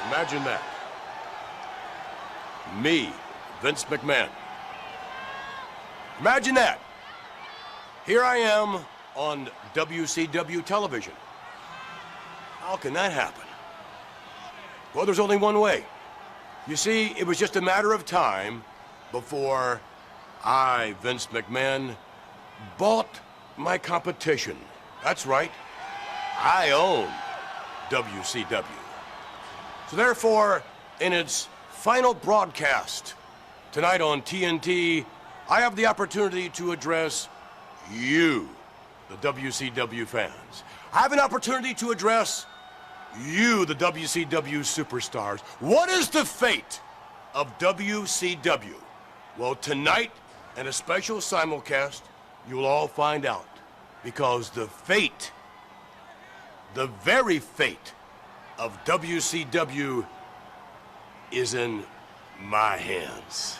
Imagine that. Me, Vince McMahon. Imagine that. Here I am on WCW television. How can that happen? Well, there's only one way. You see, it was just a matter of time before I, Vince McMahon, bought my competition. That's right. I own WCW. So therefore, in its final broadcast tonight on TNT, I have the opportunity to address you, the WCW fans. I have an opportunity to address you, the WCW superstars. What is the fate of WCW? Well, tonight, in a special simulcast, you'll all find out. Because the fate, the very fate of WCW is in my hands.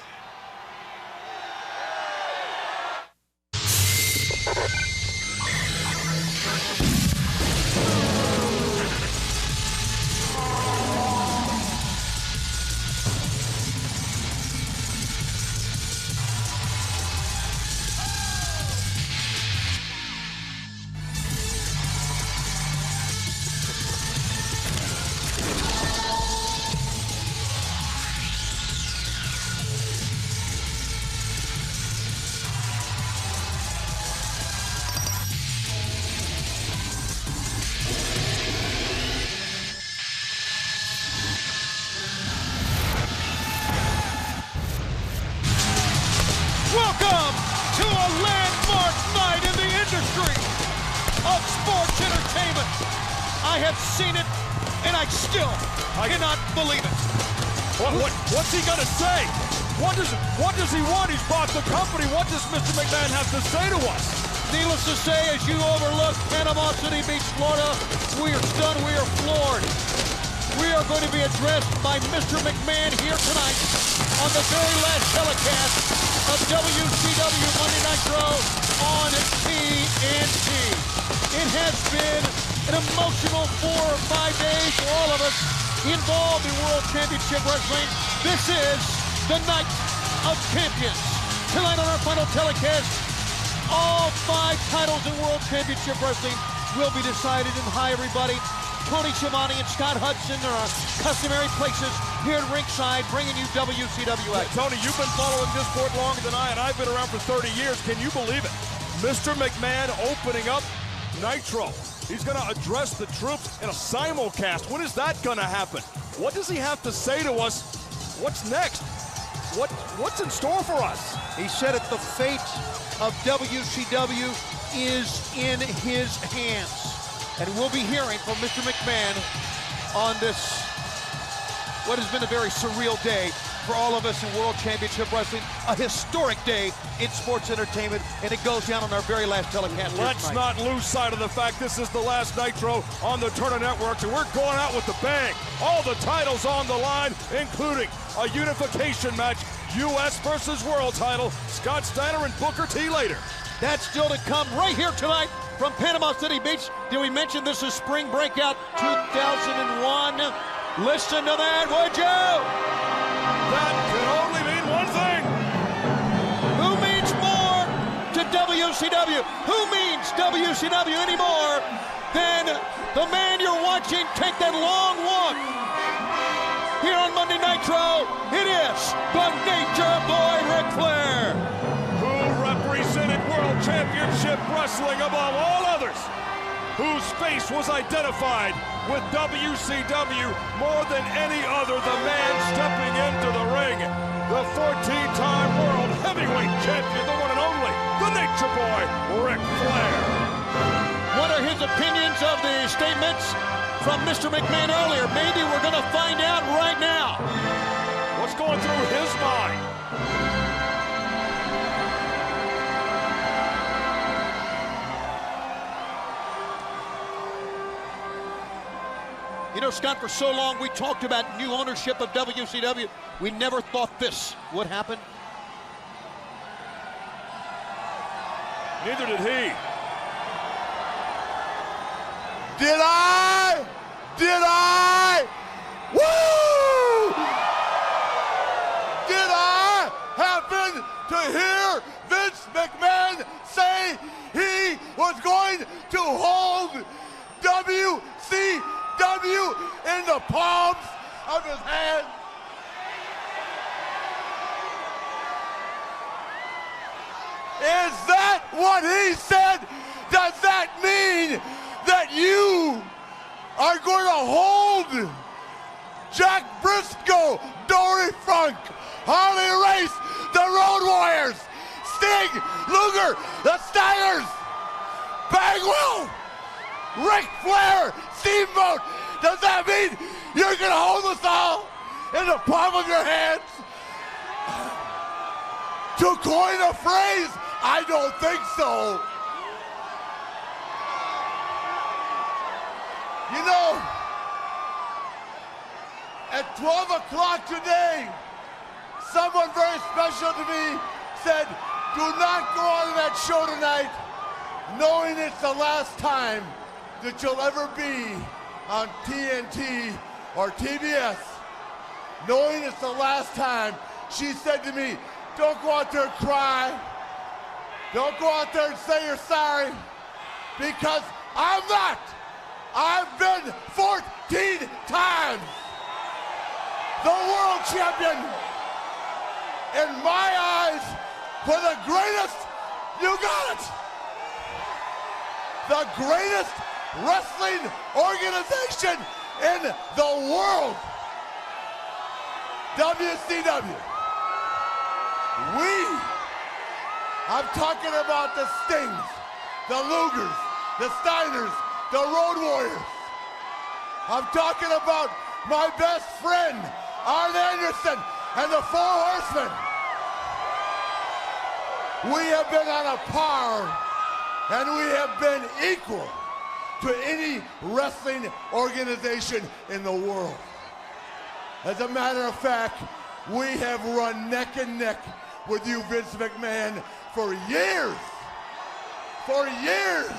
Welcome to a landmark night in the industry of sports entertainment. I have seen it, and I still cannot believe it. What's he gonna say? What does he want? He's bought the company. What does Mr. McMahon have to say to us? Needless to say, as you overlook Panama City Beach, Florida, we are stunned, we are floored. We are going to be addressed by Mr. McMahon here tonight on the very last telecast of WCW Monday Nitro on TNT. It has been an emotional 4 or 5 days for all of us involved in World Championship Wrestling. This is the Night of Champions. Tonight on our final telecast, all 5 titles in World Championship Wrestling will be decided. And hi, everybody. Tony Schiavone and Scott Hudson are our customary places here at ringside, bringing you WCW. Tony, you've been following this sport longer than I, and I've been around for 30 years. Can you believe it? Mr. McMahon opening up Nitro. He's going to address the troops in a simulcast. When is that going to happen? What does he have to say to us? What's next? What's in store for us? He said it, the fate of WCW is in his hands. And we'll be hearing from Mr. McMahon on this, what has been a very surreal day for all of us in World Championship Wrestling, a historic day in sports entertainment, and it goes down on our very last telecast. Let's not lose sight of the fact this is the last Nitro on the Turner Network, and we're going out with a bang. All the titles on the line, including a unification match, U.S. versus World title, Scott Steiner and Booker T later. That's still to come right here tonight from Panama City Beach. Did we mention this is Spring Breakout 2001? Listen to that, would you? That could only mean one thing. Who means more to WCW? Who means WCW anymore than the man you're watching take that long walk here on Monday Nitro? It is the Nature Boy Ric Flair, who represented World Championship Wrestling above all others, whose face was identified with WCW more than any other. The man stepping into the ring, the 14-time World Heavyweight Champion, the one and only, the Nature Boy, Ric Flair. What are his opinions of the statements from Mr. McMahon earlier? Maybe we're going to find out right now. What's going through his mind? You know, Scott, for so long we talked about new ownership of WCW. We never thought this would happen. Neither did he. Did I? Woo! was going to hold WCW in the palms of his hands. Is that what he said? Does that mean that you are going to hold Jack Briscoe, Dory Funk, Harley Race, the Road Warriors, Sting, Luger, the Steiners, Bagwell, Ric Flair, Steamboat? Does that mean you're going to hold us all in the palm of your hands? To coin a phrase, I don't think so. You know, at 12 o'clock today, someone very special to me said, do not go on to that show tonight knowing it's the last time that you'll ever be on TNT or TBS. Knowing it's the last time, she said to me, don't go out there and cry. Don't go out there and say you're sorry, because I'm not. I've been 14 times the world champion. In my eyes, for the greatest, you got it, the greatest wrestling organization in the world, WCW. I'm talking about the Stings, the Lugers, the Steiners, the Road Warriors. I'm talking about my best friend, Arn Anderson, and the Four Horsemen. We have been on a par, and we have been equal to any wrestling organization in the world. As a matter of fact, we have run neck and neck with you, Vince McMahon, for years. For years.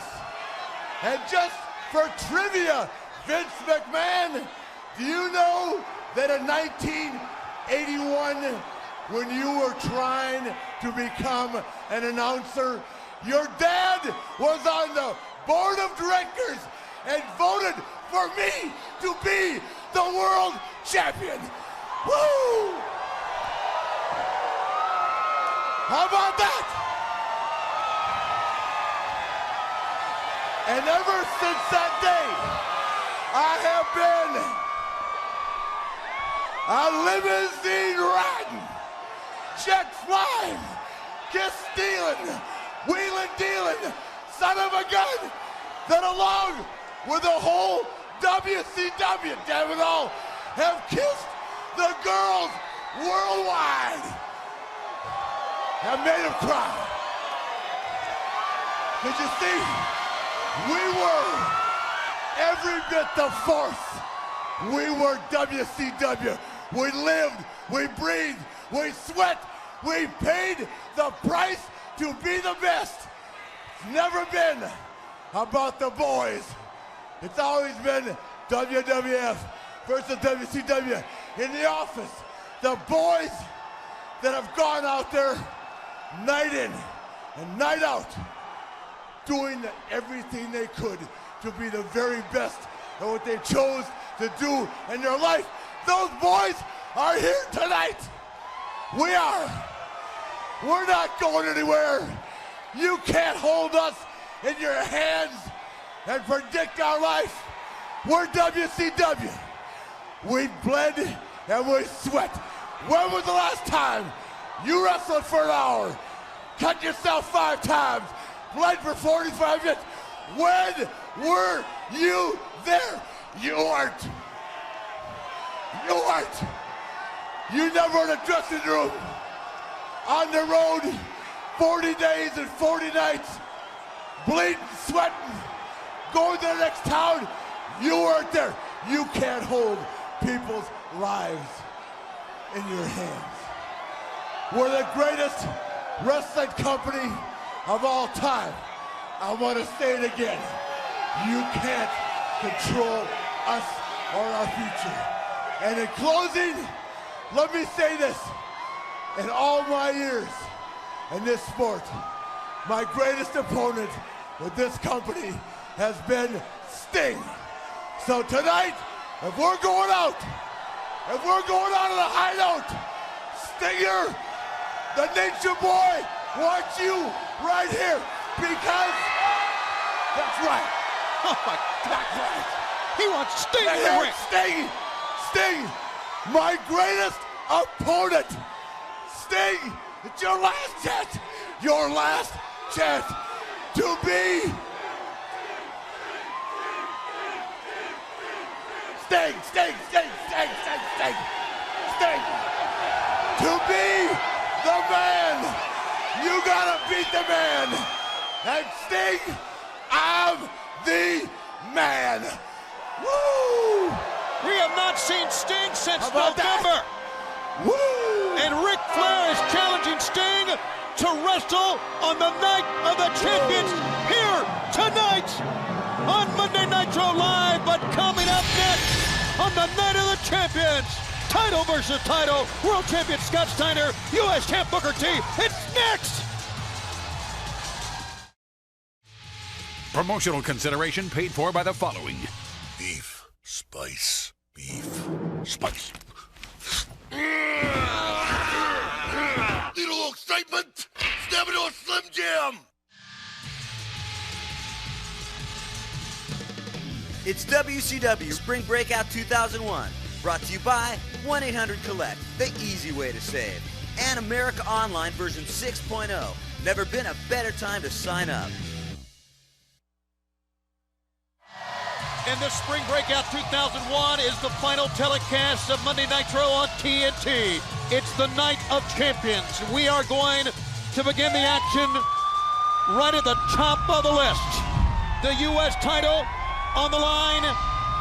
And just for trivia, Vince McMahon, do you know that in 1981, when you were trying to become an announcer, your dad was on the board of directors and voted for me to be the world champion? Woo! How about that? And ever since that day, I have been a limousine riding, jet flying, kiss stealing, wheeling dealing, son of a gun, that along with the whole WCW, damn it all, have kissed the girls worldwide. Have made them cry. Did you see? We were every bit the force. We were WCW. We lived, we breathed, we sweat, we paid the price to be the best. It's never been about the boys. It's always been WWF versus WCW. In the office, the boys that have gone out there night in and night out, doing everything they could to be the very best at what they chose to do in their life. Those boys are here tonight. We are. We're not going anywhere. You can't hold us in your hands and predict our life. We're WCW. We bled and we sweat. When was the last time you wrestled for an hour, cut yourself 5 times, bled for 45 minutes? When were you there? You weren't. You weren't. You never in a dressing room, on the road, 40 days and 40 nights, bleeding, sweating, going to the next town. You weren't there. You can't hold people's lives in your hands. We're the greatest wrestling company of all time. I want to say it again. You can't control us or our future. And in closing, let me say this. In all my years in this sport, my greatest opponent with this company has been Sting. So tonight, if we're going out on a high note, Stinger, the Nature Boy, wants you right here because that's right. Oh my God. That's right. He wants Sting in the Hey, ring. Sting, my greatest opponent. Sting, it's your last chance to be Sting. To be the man, you gotta beat the man. And Sting, I'm the man. Woo! We have not seen Sting since How about November. that? Woo! And Ric Flair is challenging Sting to wrestle on the night of the champions here tonight on Monday Nitro Live. But coming up next on the night of the champions, title versus title, world champion Scott Steiner, U.S. champ Booker T. It's next. Promotional consideration paid for by the following. Beef, spice, beef, spice. Little excitement, step into a Slim Jim. It's WCW Spring Breakout 2001, brought to you by 1-800-COLLECT, the easy way to save, and America Online version 6.0. Never been a better time to sign up. And this Spring Breakout 2001 is the final telecast of Monday Nitro on TNT. It's the Night of Champions. We are going to begin the action right at the top of the list. The U.S. title on the line,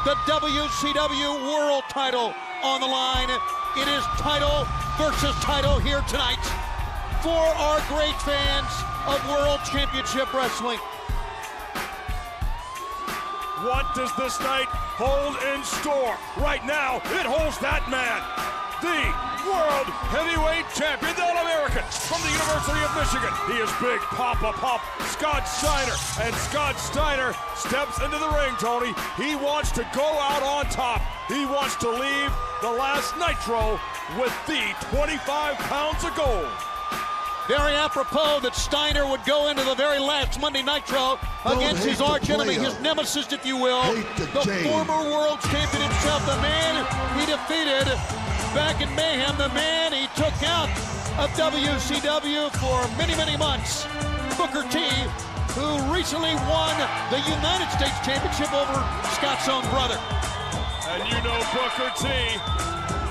the WCW World title on the line. It is title versus title here tonight for our great fans of World Championship Wrestling. What does this night hold in store? Right now, it holds that man, the World Heavyweight Champion, the All-American from the University of Michigan. He is Big Papa Pop Scott Steiner, and Scott Steiner steps into the ring, Tony. He wants to go out on top. He wants to leave the last Nitro with the 25 pounds of gold. Very apropos that Steiner would go into the very last Monday Nitro against his arch enemy, his nemesis, if you will, the former world champion himself, the man he defeated back in Mayhem, the man he took out of WCW for many, many months, Booker T, who recently won the United States Championship over Scott's own brother. And you know Booker T,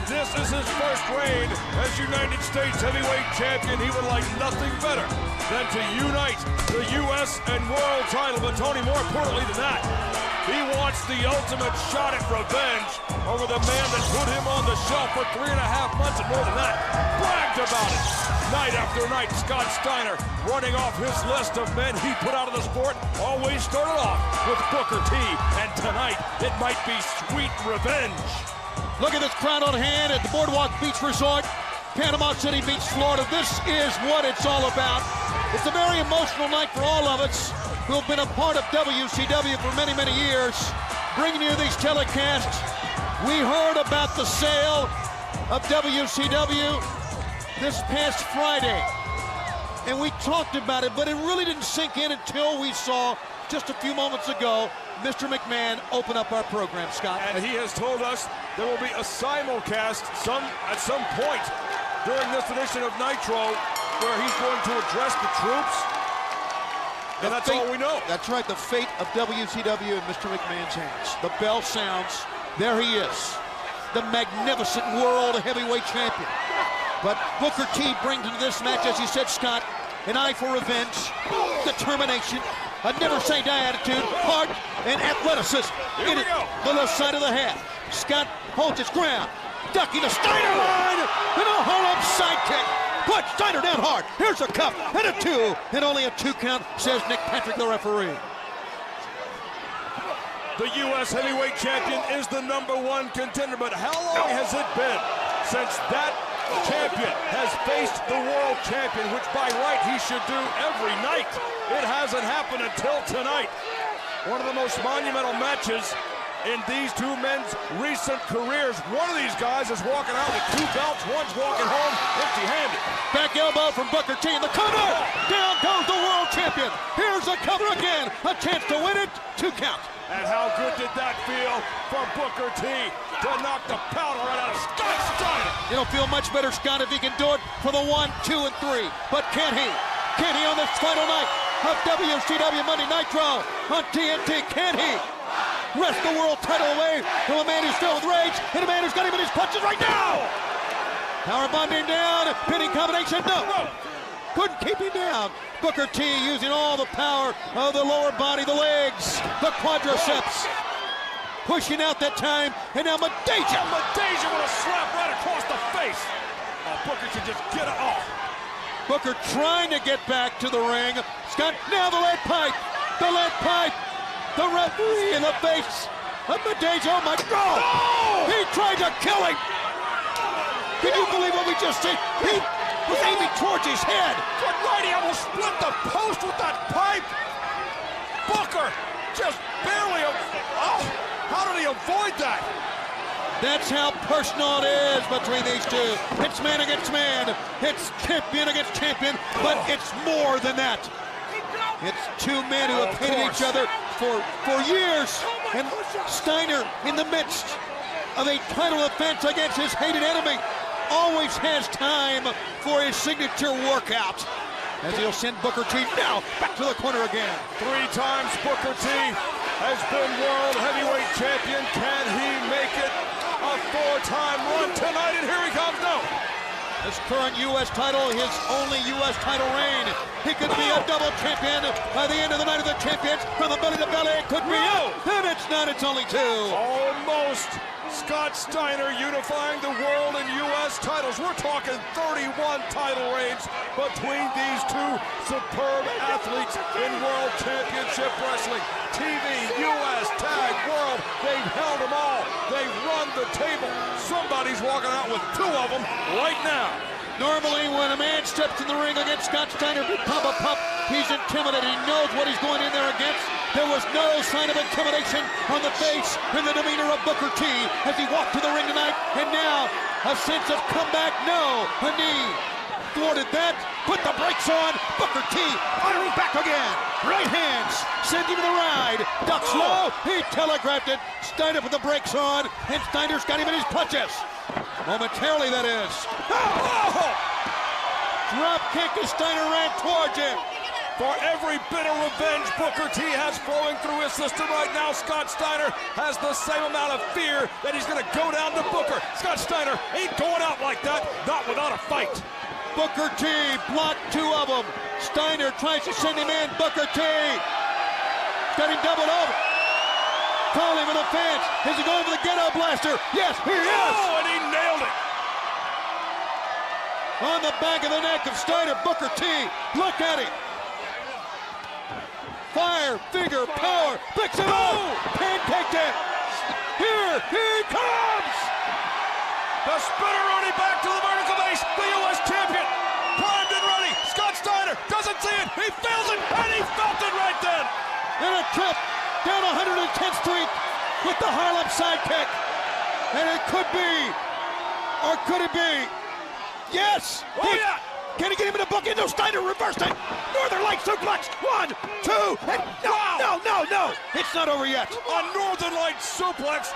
this is his first reign as United States Heavyweight Champion. He would like nothing better than to unite the U.S. and World title. But Tony, more importantly than that, he wants the ultimate shot at revenge over the man that put him on the shelf for 3.5 months, and more than that, bragged about it. Night after night, Scott Steiner running off his list of men he put out of the sport, always started off with Booker T, and tonight it might be sweet revenge. Look at this crowd on hand at the Boardwalk Beach Resort, Panama City Beach, Florida. This is what it's all about. It's a very emotional night for all of us who have been a part of WCW for many, many years, bringing you these telecasts. We heard about the sale of WCW this past Friday, and we talked about it, but it really didn't sink in until we saw just a few moments ago Mr. McMahon open up our program, Scott. And he has told us there will be a simulcast at some point during this edition of Nitro where he's going to address the troops. And that's all we know. That's right, the fate of WCW in Mr. McMahon's hands. The bell sounds. There he is, the magnificent World Heavyweight Champion. But Booker T brings into this match, as you said, Scott, an eye for revenge, determination, a never-say-die attitude, heart, and athleticism. Here we go. The left side of the head. Scott holds his ground, ducking the Steiner line, and a hold-up sidekick. Put Steiner down hard. Here's a cup and a 2, and only a 2 count, says Nick Patrick, the referee. The U.S. Heavyweight Champion is the #1 contender, but how long has it been since that champion has faced the world champion, which by right he should do every night. It hasn't happened until tonight. One of the most monumental matches in these two men's recent careers. One of these guys is walking out with 2 belts, one's walking home empty-handed. Back elbow from Booker T in the cover. Down goes the world champion. Here's the cover again. A chance to win it. 2 count. And how good did that feel for Booker T to knock the powder right out of Scott Steiner? It'll feel much better, Scott, if he can do it for the 1, 2, and 3. But can he? Can he on this final night of WCW Monday Nitro on TNT? Can he wrest the world title away from a man who's filled with rage and a man who's got him in his punches right now? Power bombing down, pinning combination, no. Couldn't keep him down. Booker T using all the power of the lower body, the legs, the quadriceps. Pushing out that time, and now Madeja. Madeja with a slap right across the face. Oh, Booker should just get it off. Booker trying to get back to the ring. Scott, now the lead pipe. The lead pipe. The referee in the face of Madeja. Oh my God! Oh! He tried to kill him. Can you believe what we just did? He was aiming towards his head. Good right, he almost split the post with that pipe. Booker just barely. Oh, how did he avoid that? That's how personal it is between these two. It's man against man. It's champion against champion, but it's more than that. It's 2 men who have hated each other for years, and Steiner, in the midst of a title defense against his hated enemy, always has time for his signature workout. As he'll send Booker T now back to the corner again. 3 times Booker T has been world heavyweight champion. Can he make it a 4-time run tonight? And here he comes. No. His current U.S. title, his only U.S. title reign. He could be a double champion by the end of the night of the champions. From the belly to belly, it could be it. And it's not, it's only 2. Almost. Scott Steiner unifying the world and U.S. titles. We're talking 31 title reigns between these 2 superb athletes in World Championship Wrestling. TV, U.S., Tag, World, they've held them all. They've run the table. Somebody's walking out with 2 of them right now. Normally, when a man steps in the ring against Scott Steiner, Papa Pup, he's intimidated. He knows what he's going in there against. There was no sign of intimidation on the face and the demeanor of Booker T as he walked to the ring tonight. And now, a sense of comeback. No, a knee thwarted that. Put the brakes on. Booker T firing back again. Right hands send him to the ride. Ducks low. He telegraphed it. Steiner put the brakes on, and Steiner's got him in his punches. Momentarily, that is. Oh! Drop kick as Steiner ran towards him. For every bit of revenge Booker T has flowing through his system right now, Scott Steiner has the same amount of fear that he's going to go down to Booker. Scott Steiner ain't going out like that, not without a fight. Booker T blocked 2 of them. Steiner tries to send him in. Booker T got him doubled over. Calling for the fence. Is he going for the ghetto blaster? Yes, he is. Oh, and he nailed it. On the back of the neck of Steiner, Booker T. Look at him. Fire, figure, power, picks him up. Pancaked it. Here he comes. The spinneroonie back to the vertical base. The U.S. champion. Primed and ready. Scott Steiner doesn't see it. He feels it, and he felt it right then. And a trip down 110th Street with the Harlem sidekick. And it could be, or could it be? Yes! Oh, yeah! Can he get him in the bookend? No, Steiner reversed it. Northern Light suplex. 1, 2, and no. It's not over yet. A Northern Light suplex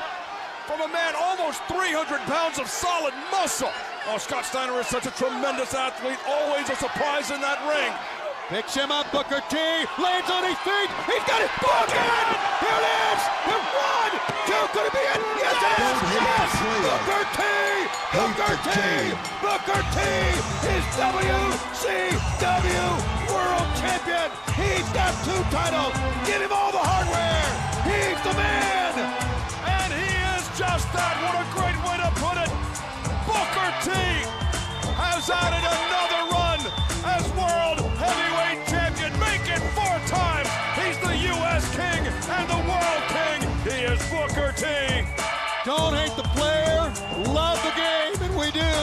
from a man almost 300 pounds of solid muscle. Oh, Scott Steiner is such a tremendous athlete. Always a surprise in that ring. Picks him up, Booker T, lands on his feet, he's got it, Booker! Here it is! 1, 2, could it be it? Yes, it is! Yes! Booker T! Booker T! Booker T is WCW World Champion! He's got 2 titles! Give him all the hardware! He's the man! And he is just that! What a great way to put it! Booker T has added another run as World Heavyweight Champion. Make it 4 times. He's the U.S. King and the World King. He is Booker T. Don't hate the player, love the game, and we do.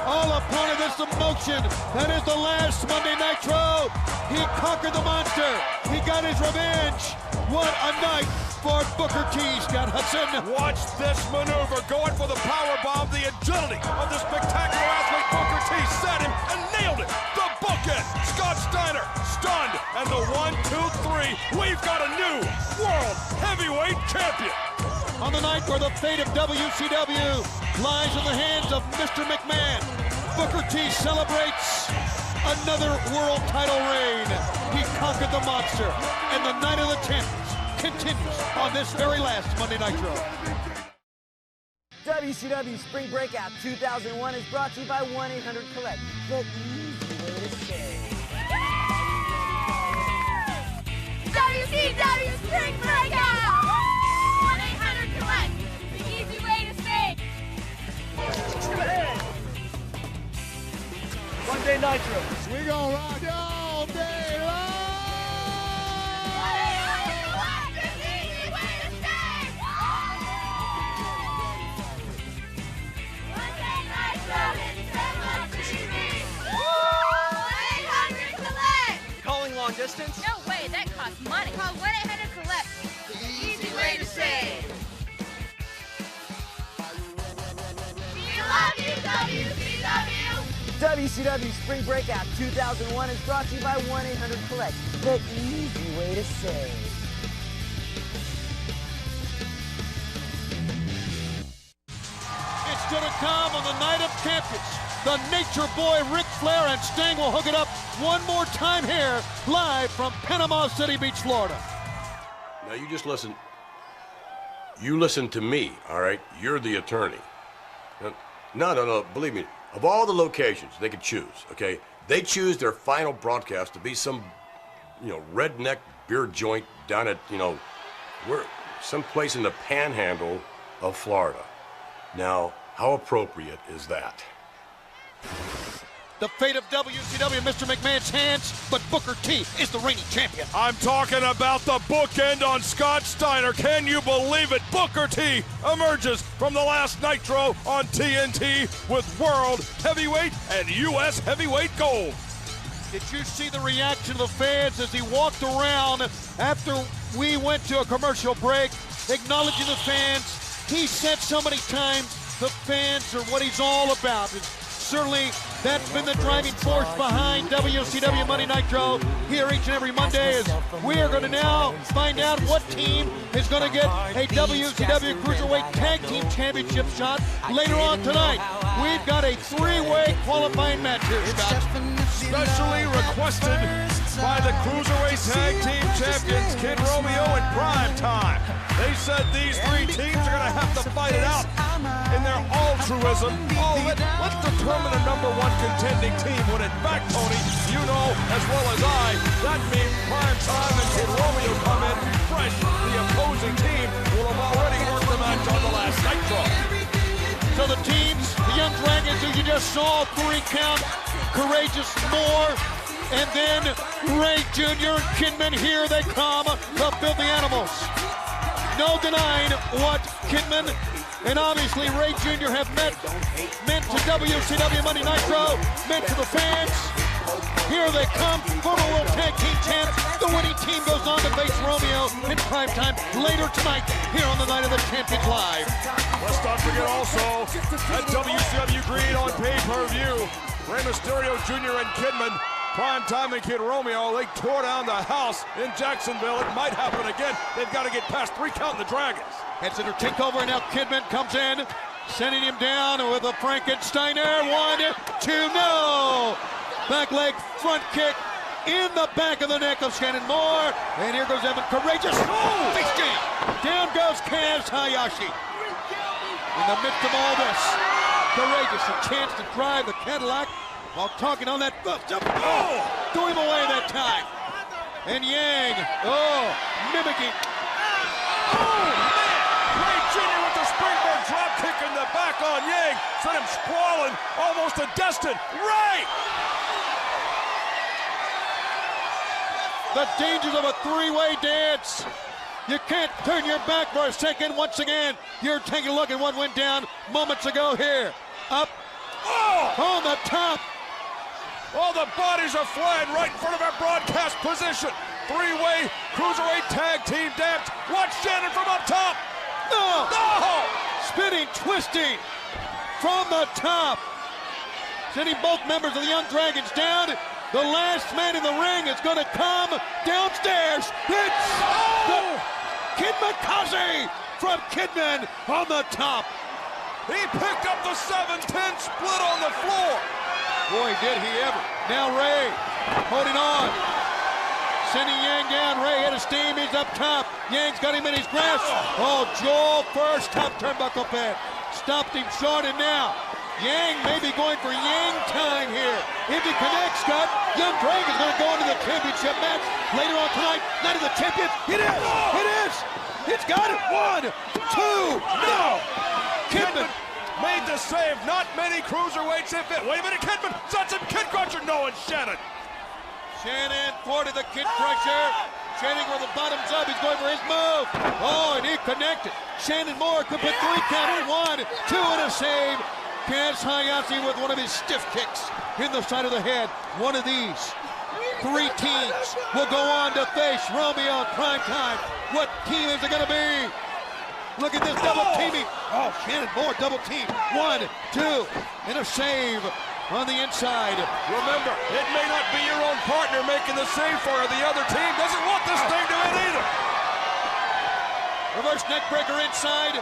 All some motion. That is the last Monday Nitro. He conquered the monster. He got his revenge. What a night for Booker T, Scott Hudson. Watch this maneuver, going for the powerbomb, the agility of the spectacular athlete Booker T set him and nailed it. The bookend, Scott Steiner stunned, and the 1, 2, 3, we've got a new world heavyweight champion. On the night where the fate of WCW lies in the hands of Mr. McMahon, Booker T celebrates another world title reign. He conquered the monster, and the night of the champions continues on this very last Monday Nitro. WCW Spring Breakout 2001 is brought to you by 1-800-COLLECT, the easy way to save. WCW Spring Breakout! 1-800-COLLECT, the easy way to save. Monday Nitro. We gonna rock all day long. 1-800-COLLECT, the easy way to save. Monday Nitro hits them on TV. 1-800-COLLECT. Calling long distance? No way, that costs money. Call 1-800-COLLECT, the easy way to save. We love you, WCW. WCW Spring Breakout 2001 is brought to you by 1-800-COLLECT, the easy way to save. It's gonna come on the night of champions. The Nature Boy Ric Flair and Sting will hook it up one more time here, live from Panama City Beach, Florida. Now you just listen. You listen to me, all right? You're the attorney. No, believe me. Of all the locations they could choose, okay, they choose their final broadcast to be some, redneck beer joint down at, someplace in the panhandle of Florida. Now, how appropriate is that? The fate of WCW in Mr. McMahon's hands, but Booker T is the reigning champion. I'm talking about the bookend on Scott Steiner. Can you believe it? Booker T emerges from the last Nitro on TNT with World Heavyweight and U.S. Heavyweight gold. Did you see the reaction of the fans as he walked around after we went to a commercial break, acknowledging the fans? He said so many times the fans are what he's all about. And certainly, that's been the driving force behind WCW Monday Nitro here each and every Monday. As we are going to now find out what team is going to get a WCW Cruiserweight Tag Team Championship shot later on tonight. We've got a three-way qualifying match here, Scott. Specially requested by the Cruiserweight Tag Team Champions, Kid Romeo and Prime Time. They said these three teams are going to have to fight it out in their altruism. All of it, let's determine a number one contending team. When in fact, Tony, you know as well as I, that means Prime Time and Kid Romeo come in fresh. The opposing team will have already worked the match on the last Nitro. So the teams, the Young Dragons, who you just saw, 3-count, Courageous Moore, and then Ray Jr. and Kidman, here they come, the Filthy Animals. No denying what Kidman and obviously Ray Jr. have meant to WCW Monday Nitro, meant to the fans. Here they come, former World Tag Team champs. The winning team goes on to face Romeo in primetime later tonight here on the Night of the Champions Live. Let's not forget also at WCW Green on pay-per-view, Rey Mysterio Jr. and Kidman, Primetime and Kid Romeo, they tore down the house in Jacksonville. It might happen again. They've got to get past 3-count in the Dragons. Heads into takeover, and now Kidman comes in, sending him down with a Frankensteiner. 1, 2, no! Back leg front kick in the back of the neck of Shannon Moore. And here goes Evan Courageous. Oh! Face jam. Down goes Kaz Hayashi. In the midst of all this, Courageous, a chance to drive the Cadillac while talking on that bus. Oh! Threw him away that time. And Yang, mimicking. Oh, man! Ray Jr. with the springboard drop kick in the back on Yang. Sent him sprawling, almost to Destin. Ray! The dangers of a three-way dance. You can't turn your back for a second. Once again, you're taking a look at what went down moments ago here. Up on the top Oh, the bodies are flying right in front of our broadcast position. Three-way cruiserweight tag team dance. Watch Shannon from up top. No! No! Spinning, twisting from the top. Sending both members of the Young Dragons down. The last man in the ring is going to come downstairs. It's the Kidman from Kidman on the top. He picked up the 7-10 split on the floor. Boy, did he ever. Now Ray holding on. Sending Yang down. Ray hit a steam. He's up top. Yang's got him in his grasp. Oh, Joel first top turnbuckle pad. Stopped him short, and now Yang may be going for Yang time here. If he connects, Scott, Young Dragon's going to go into the championship match later on tonight. Night of the Champions. It is. It is. It's got it. 1, 2. No. Kidman made the save. Not many cruiserweights have fit. Wait a minute, Kidman. That's him. Kid Crusher. No, it's Shannon. Shannon thwarted the Kid Crusher. Shannon where the bottom's up. He's going for his move. Oh, and he connected. Shannon Moore could put 3 count. 1, 2, and a save. Kaz Hayashi with one of his stiff kicks in the side of the head. One of these 3 teams will go on to face Romeo in prime time. What team is it going to be? Look at this double teaming. Oh, Shannon Moore double team. 1, 2, and a save on the inside. Remember, it may not be your own partner making the save for you. The other team doesn't want this thing to end either. Reverse neck breaker inside.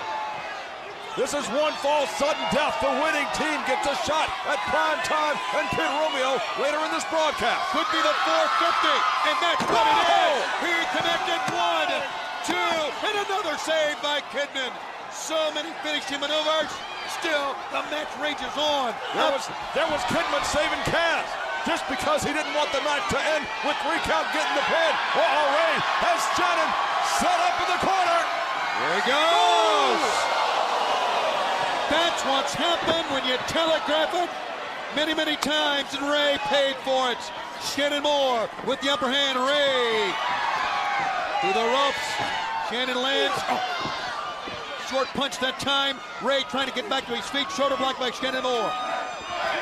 This is one fall, sudden death. The winning team gets a shot at prime time and Kid Romeo later in this broadcast. Could be the 450, and that's what it is. He connected 1, 2, and another save by Kidman. So many finishing maneuvers. Still, the match rages on. There was Kidman saving Kaz just because he didn't want the match to end with 3 count getting the pin. Uh-oh, Ray has Shannon set up in the corner. There he goes. That's what's happened when you telegraph it many, many times, and Ray paid for it. Shannon Moore with the upper hand. Ray through the ropes. Shannon lands. Oh. Short punch that time. Ray trying to get back to his feet. Shoulder block by Shannon Moore.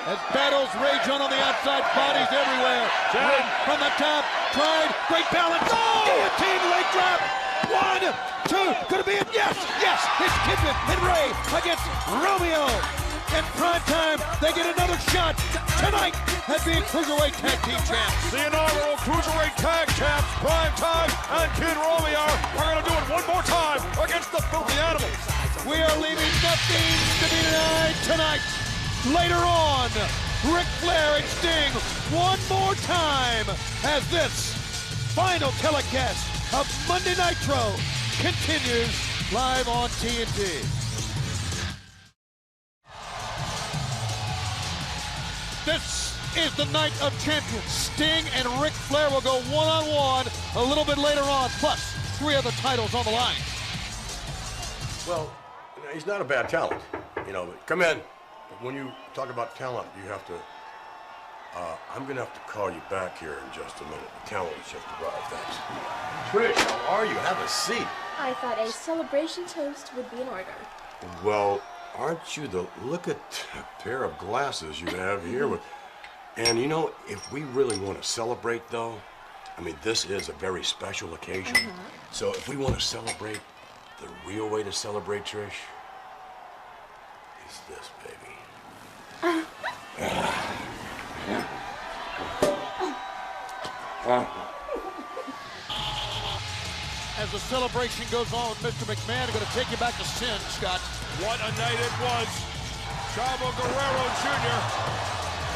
As battles rage on the outside, bodies everywhere. Ray from the top. Tried. Great balance. Oh! Guillotine leg drop. 1, 2, could it be it? Yes, yes, it's Kidman and Ray against Romeo. In prime time, they get another shot tonight at being Cruiserweight Tag Team Champs. The inaugural Cruiserweight Tag Champs, prime time, and Kid Romeo are going to do it one more time against the Filthy Animals. We are leaving nothing to be denied tonight. Later on, Ric Flair and Sting one more time as this final telecast of Monday Nitro continues live on TNT. This is the Night of Champions. Sting and Ric Flair will go one-on-one a little bit later on, plus 3 other titles on the line. Well, he's not a bad talent. You know, come in. When you talk about talent, you have to... I'm going to have to call you back here in just a minute. The talent has just arrived, thanks. Trish, how are you? Have a seat. I thought a celebration toast would be in order. Well, aren't you the... Look at the pair of glasses you have here. And, you know, if we really want to celebrate, though, I mean, this is a very special occasion. So if we want to celebrate, the real way to celebrate, Trish, is this, baby. As the celebration goes on, Mr. McMahon, I'm going to take you back to Sin, Scott. What a night it was. Chavo Guerrero Jr.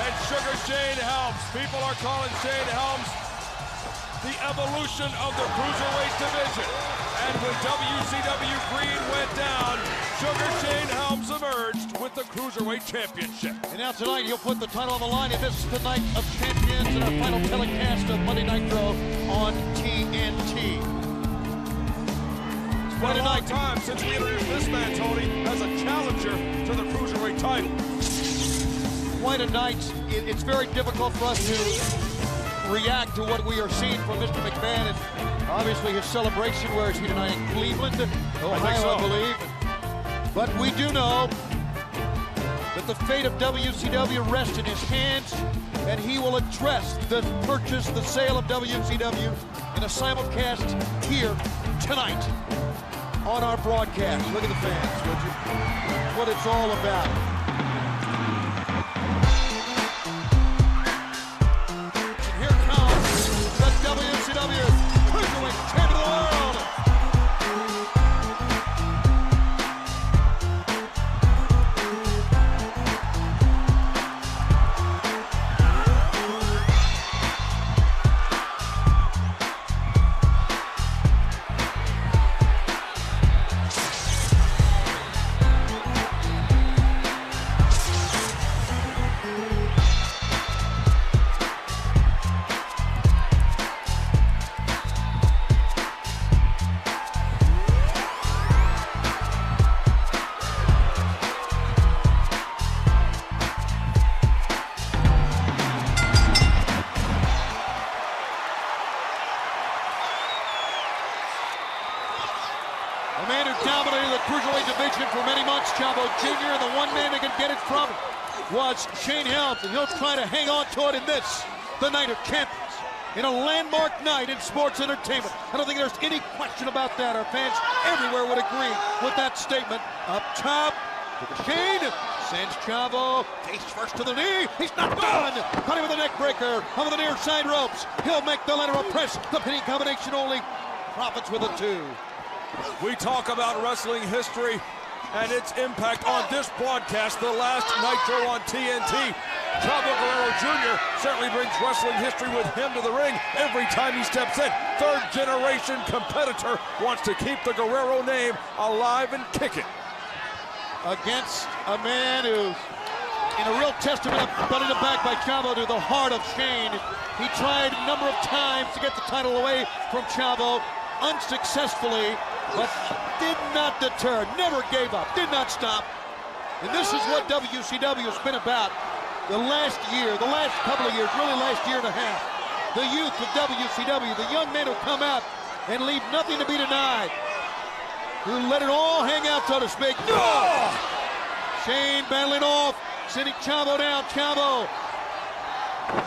and Sugar Shane Helms. People are calling Shane Helms the evolution of the Cruiserweight division. And when WCW Green went down, Sugar Shane Helms emerged with the Cruiserweight Championship. And now tonight, he'll put the title on the line, and this is the Night of Champions and our final telecast of Monday Nitro on TNT. It's been a long time since we introduced this man, Tony, as a challenger to the Cruiserweight title. Quite a night. It's very difficult for us to react to what we are seeing from Mr. McMahon, and obviously his celebration. Where is he tonight? In Cleveland, Ohio, I believe. But we do know that the fate of WCW rests in his hands, and he will address the purchase, the sale of WCW in a simulcast here tonight on our broadcast. Look at the fans, would you? That's what it's all about. And here comes the WCW Cruiserweight Champion of the World. The man who dominated the Cruiserweight division for many months, Chavo Jr., and the one man that could get it from was Shane Helms, and he'll try to hang on to it in this, the Night of Champions, in a landmark night in sports entertainment. I don't think there's any question about that. Our fans everywhere would agree with that statement. Up top, Shane sends Chavo face first to the knee. He's not done. Caught him with a neck breaker over the near side ropes. He'll make the lateral press. The pinning combination only profits with a 2. We talk about wrestling history and its impact on this broadcast, the last Nitro on TNT. Chavo Guerrero Jr. certainly brings wrestling history with him to the ring every time he steps in. Third-generation competitor wants to keep the Guerrero name alive and kicking. Against a man who's in a real testament of belly to back by Chavo to the heart of Shane. He tried a number of times to get the title away from Chavo, unsuccessfully, but did not deter, never gave up, did not stop. And this is what WCW has been about the last year, the last couple of years, really last year and a half. The youth of WCW, the young men who come out and leave nothing to be denied, who let it all hang out, so to speak. No! Shane battling off, sending Chavo down. Chavo.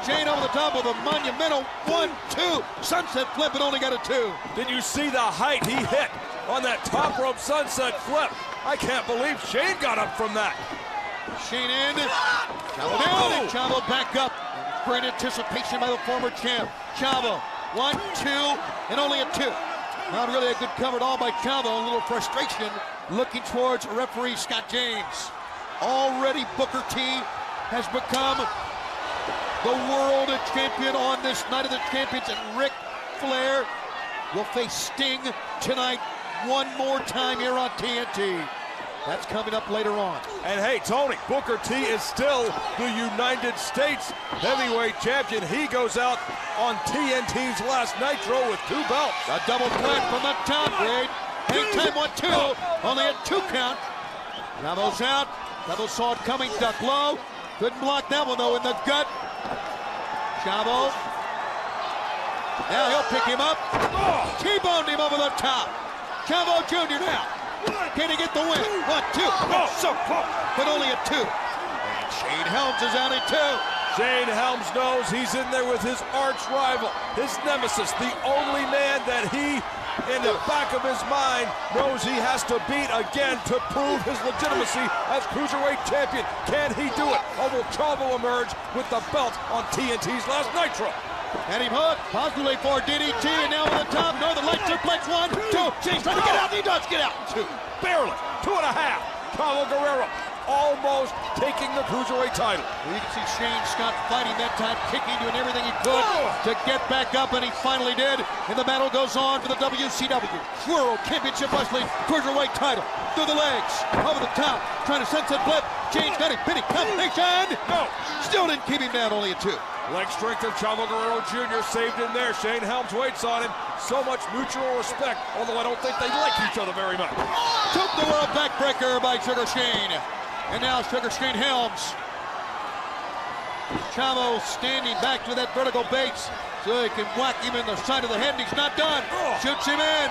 Shane over the top of a monumental 1-2 sunset flip, and only got a 2. Did you see the height he hit on that top rope sunset flip? I can't believe Shane got up from that. Shane in, Chavo down, and Chavo back up. Great anticipation by the former champ. Chavo, 1-2, and only a 2. Not really a good cover at all by Chavo. A little frustration looking towards referee Scott James. Already Booker T has become the world champion on this Night of the Champions, and Ric Flair will face Sting tonight one more time here on TNT. That's coming up later on. And hey, Tony, Booker T is still the United States heavyweight champion. He goes out on TNT's last Nitro with 2 belts. A double clap from the top, Wade. Hang time 1-2, only a 2 count. Chavo's out. Chavo saw it coming, duck low. Couldn't block that one though, in the gut. Chavo. Now he'll pick him up. T-boned him over the top. Chavo Jr. now. Can he get the win? 1-2. So close, but only a 2. And Shane Helms is out at 2. Shane Helms knows he's in there with his arch rival, his nemesis, the only man that he, in the back of his mind, knows he has to beat again to prove his legitimacy as Cruiserweight champion. Can he do it? Or will Chavo emerge with the belt on TNT's last Nitro? And him hooked, possibly for DDT, and now on the top, Northern Light suplex, 1, 2. Shane's trying to get out, and he does get out. 2. Barely. 2.5. Chavo Guerrero almost taking the Cruiserweight title. Well, you can see Shane Scott fighting that time, kicking, doing everything he could to get back up, and he finally did. And the battle goes on for the WCW World Championship Wrestling Cruiserweight title. Through the legs, over the top, trying to sunset flip. Shane's got him, pinning combination. No. Still didn't keep him down, only a 2. Leg strength of Chavo Guerrero Jr. saved in there. Shane Helms waits on him. So much mutual respect, although I don't think they like each other very much. Took the world backbreaker by Sugar Shane. And now Sugar Shane Helms. Chavo standing back to that vertical base so he can whack him in the side of the head, and he's not done. Shoots him in.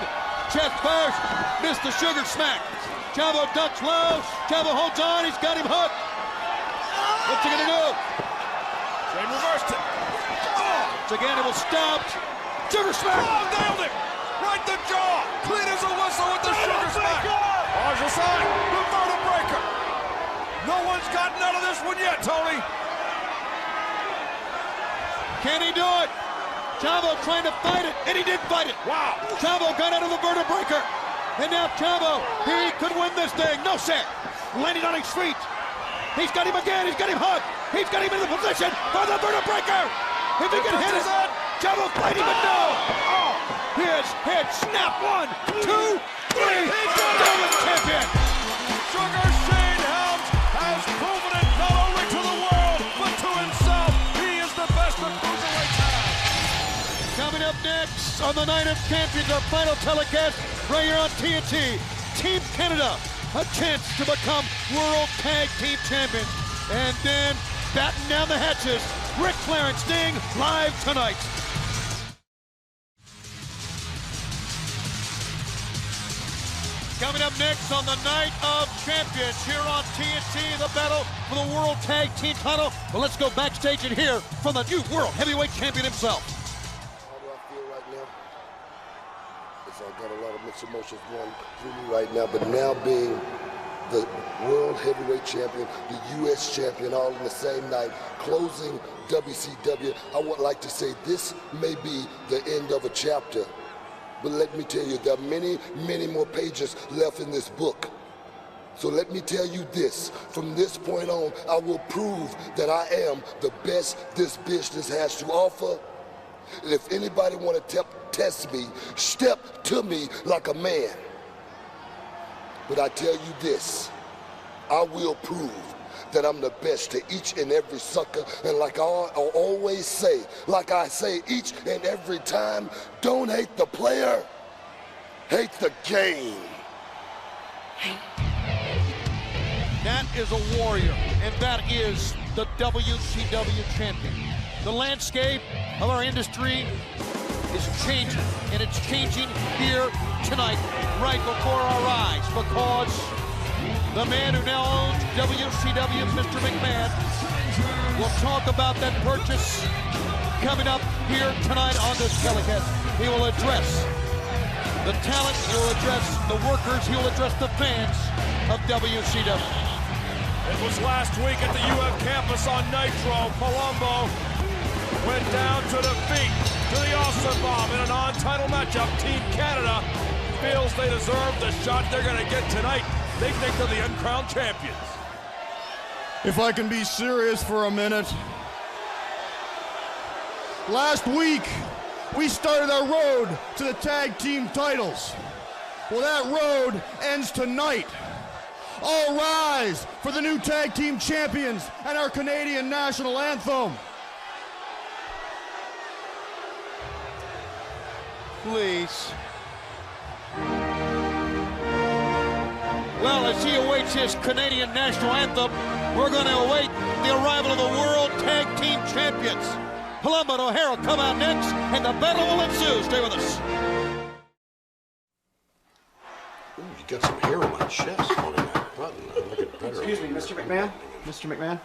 Chest first. Missed the sugar smack. Chavo ducks low. Chavo holds on. He's got him hooked. What's he gonna do? Shane reversed it. Once again, it was stopped. Sugar smack. Oh, nailed him! Right the jaw! Clean as a whistle with the sugar smack! Here's the sign, the vertebreaker! No one's gotten out of this one yet, Tony! Can he do it? Chavo trying to fight it, and he did fight it. Wow! Chavo got out of the vertebreaker. And now Chavo, he could win this thing. No, sir. Landing on his feet. He's got him again. He's got him hooked. He's got him in the position for the vertebreaker. If he can hit it, Chavo's fighting, but no. His head snap. 1, 2, 3. David champion. Sugar Shane Helms has proven it not only to the world, but to himself. He is the best of cruiserweight talent. Coming up next on the Night of Champions, our final telecast right here on TNT. Team Canada, a chance to become World Tag Team Champions. And then batten down the hatches. Ric Flair and Sting live tonight. Coming up next on the Night of Champions here on TNT, the battle for the World Tag Team title. Well, let's go backstage and hear from the new World Heavyweight Champion himself. How do I feel right now? I've got a lot of mixed emotions going through me right now, but now being the World Heavyweight Champion, the U.S. Champion, all in the same night, closing WCW, I would like to say this may be the end of a chapter. But let me tell you, there are many, many more pages left in this book. So let me tell you this, from this point on, I will prove that I am the best this business has to offer. And if anybody want to test me, step to me like a man. But I tell you this, I will prove that I'm the best to each and every sucker. And like I always say, like I say each and every time, don't hate the player, hate the game. That is a warrior, and that is the WCW champion. The landscape of our industry is changing, and it's changing here tonight, right before our eyes, because the man who now owns WCW, Mr. McMahon, will talk about that purchase coming up here tonight on this telecast. He will address the talent, he will address the workers, he will address the fans of WCW. It was last week at the UF campus on Nitro. Palumbo went down to defeat to the Awesome Bomb in a non-title matchup. Team Canada feels they deserve the shot they're going to get tonight. They think they're the uncrowned champions. If I can be serious for a minute. Last week, we started our road to the tag team titles. Well, that road ends tonight. All rise for the new tag team champions and our Canadian national anthem. Please. Well, as he awaits his Canadian national anthem, we're going to await the arrival of the World Tag Team Champions. Palumbo and O'Hara come out next, and the battle will ensue. Stay with us. Ooh, you got some hair on my chest holding that button. I'm looking better. Excuse me, Mr. McMahon? Mr. McMahon?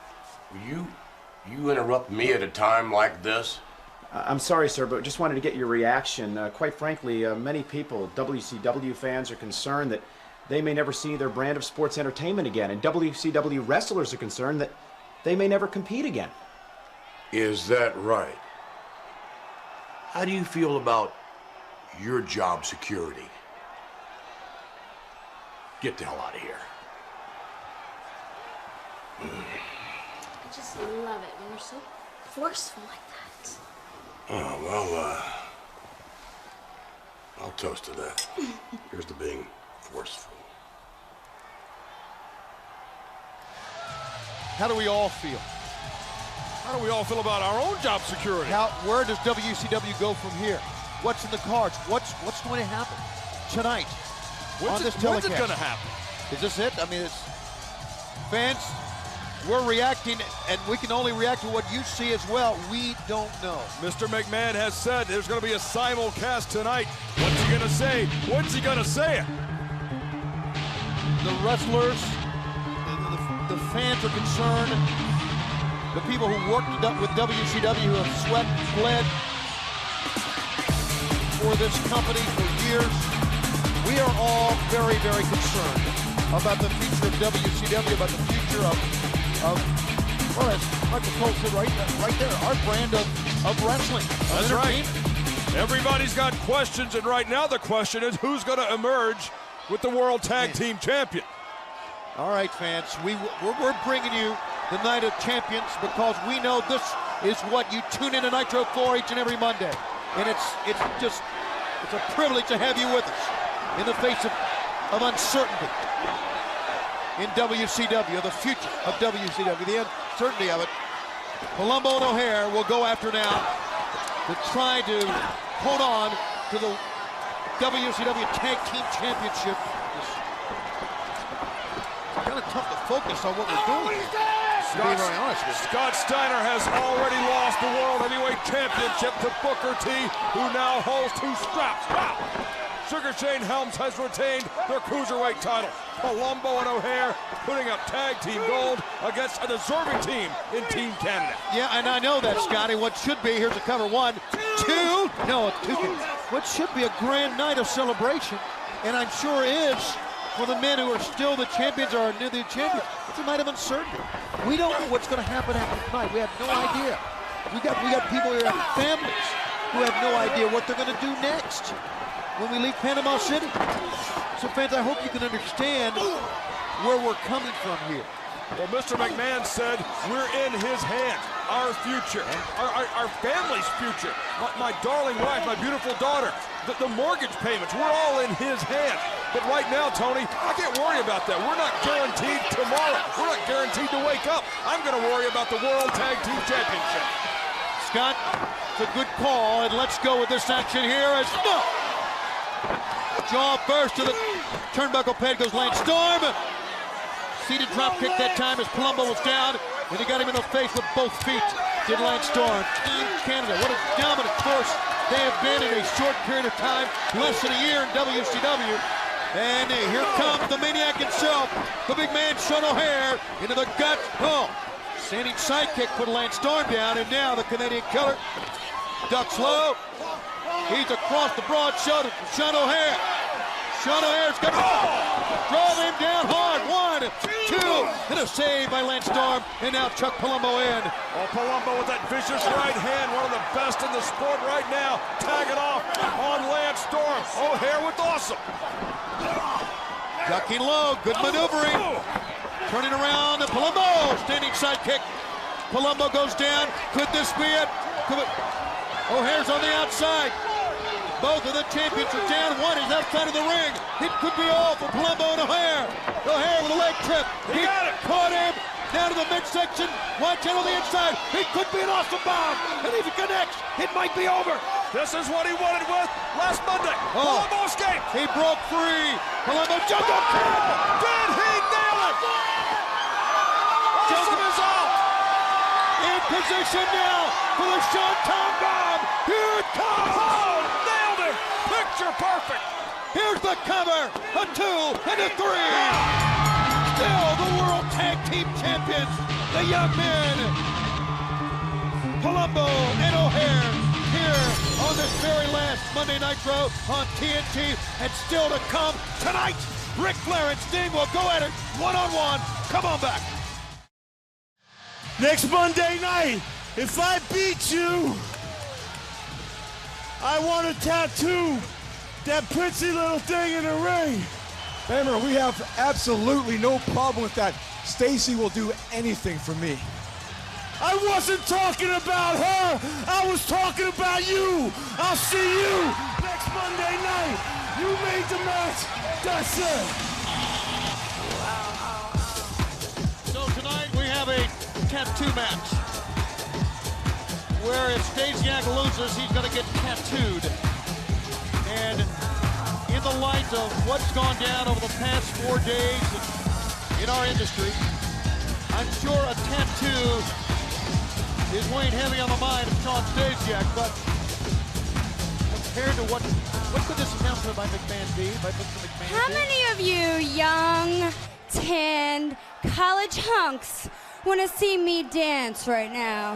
You interrupt me at a time like this? I'm sorry, sir, but just wanted to get your reaction. Quite frankly, many people, WCW fans, are concerned that they may never see their brand of sports entertainment again, and WCW wrestlers are concerned that they may never compete again. Is that right? How do you feel about your job security? Get the hell out of here. I just love it when you're so forceful like that. Oh, well, I'll toast to that. Here's to being forceful. How do we all feel? How do we all feel about our own job security? Where does WCW go from here? What's in the cards? What's going to happen tonight on this telecast? When's it going to happen? Is this it? I mean, it's fans. We're reacting, and we can only react to what you see as well. We don't know. Mr. McMahon has said there's going to be a simulcast tonight. What's he going to say? When's he going to say it? The wrestlers, the fans are concerned the people who worked with WCW, who have sweat, bled for this company for years, we are all very, very concerned about the future of WCW, about the future of well, as Michael Cole said right there, our brand of wrestling. That's right. Everybody's got questions, and right now the question is who's going to emerge with the World Tag Team Champion. All right, fans, we're bringing you the Night of Champions because we know this is what you tune into Nitro for each and every Monday. And it's a privilege to have you with us in the face of uncertainty in WCW, the future of WCW, the uncertainty of it. Palumbo and O'Hare will go after now to try to hold on to the WCW Tag Team Championship. It's kind of tough to focus on what we're doing. To be very honest with you. Scott Steiner has already lost the World Heavyweight Championship to Booker T, who now holds 2 straps. Wow! Sugar Shane Helms has retained their Cruiserweight title. Palumbo and O'Hare putting up tag team gold against a deserving team in Team Canada. Yeah, and I know that, Scotty. What should be, here's a cover, 1, 2, no, 2. What should be a grand night of celebration, and I'm sure is, for the men who are still the champions or are new the champions. It's a night of uncertainty. We don't know what's going to happen after tonight. We have no idea. We got people here, families, who have no idea what they're going to do next when we leave Panama City. So fans, I hope you can understand where we're coming from here. Well, Mr. McMahon said we're in his hands, our future, our family's future, my darling wife, my beautiful daughter, the mortgage payments, we're all in his hands. But right now, Tony, I can't worry about that. We're not guaranteed tomorrow. We're not guaranteed to wake up. I'm going to worry about the World Tag Team Championship. Scott, it's a good call, and let's go with this action here as jaw first to the turnbuckle pad goes Lance Storm. Seated drop kick that time as Palumbo was down, and he got him in the face with both feet. Did Lance Storm. Team Canada, what a dominant force they have been in a short period of time, less than a year in WCW. And here comes the maniac himself, the big man, Sean O'Hare, into the gut. Oh, standing sidekick put Lance Storm down, and now the Canadian Killer ducks low. He's across the broad shoulder from Sean O'Hare. Sean O'Hare's got draw him down hard. 1, 2, and a save by Lance Storm, and now Chuck Palumbo in. Oh, Palumbo with that vicious right hand, one of the best in the sport right now. Tagging off on Lance Storm. O'Hare with awesome. Ducking low, good maneuvering. Turning around, Palumbo, standing sidekick. Palumbo goes down. Could this be it? O'Hare's on the outside. Both of the champions are down. One is outside of the ring. It could be all for Palumbo and O'Hare. O'Hare with a leg trip. He caught him down to the midsection. Watch out on the inside. It could be an awesome bomb. And if he connects, it might be over. This is what he wanted with last Monday. Palumbo escaped. He broke free. Palumbo jumped up. Did he nail it? Awesome is out. In position now for the Shanton bomb. Here it comes. Oh, nailed him. Picture perfect. Here's the cover. A 2 and a 3. Still the World Tag Team Champions, the young men, Palumbo and O'Hare, here on this very last Monday Nitro on TNT, and still to come tonight, Ric Flair and Sting will go at it one-on-one. Come on back. Next Monday night, if I beat you, I want to tattoo that pretty little thing in the ring. Remember, we have absolutely no problem with that. Stacy will do anything for me. I wasn't talking about her. I was talking about you. I'll see you next Monday night. You made the match. That's it. So tonight we have a tattoo match where if Stasiak loses, he's going to get tattooed. And in the light of what's gone down over the past 4 days in our industry, I'm sure a tattoo is weighing heavy on the mind of Sean Stasiak, but compared to what could this announcement by McMahon be? By Mr. McMahon How many of you young, tanned college hunks want to see me dance right now?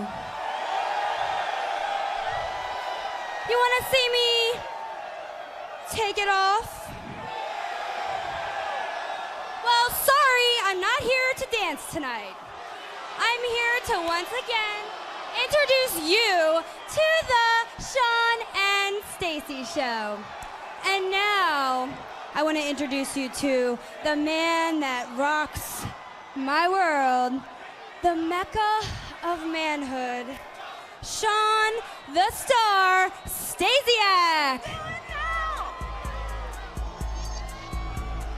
You want to see me take it off? Well, sorry, I'm not here to dance tonight. I'm here to once again introduce you to the Sean and Stacy Show. And now, I want to introduce you to the man that rocks my world, the Mecca of manhood, Sean the Star Stasiak.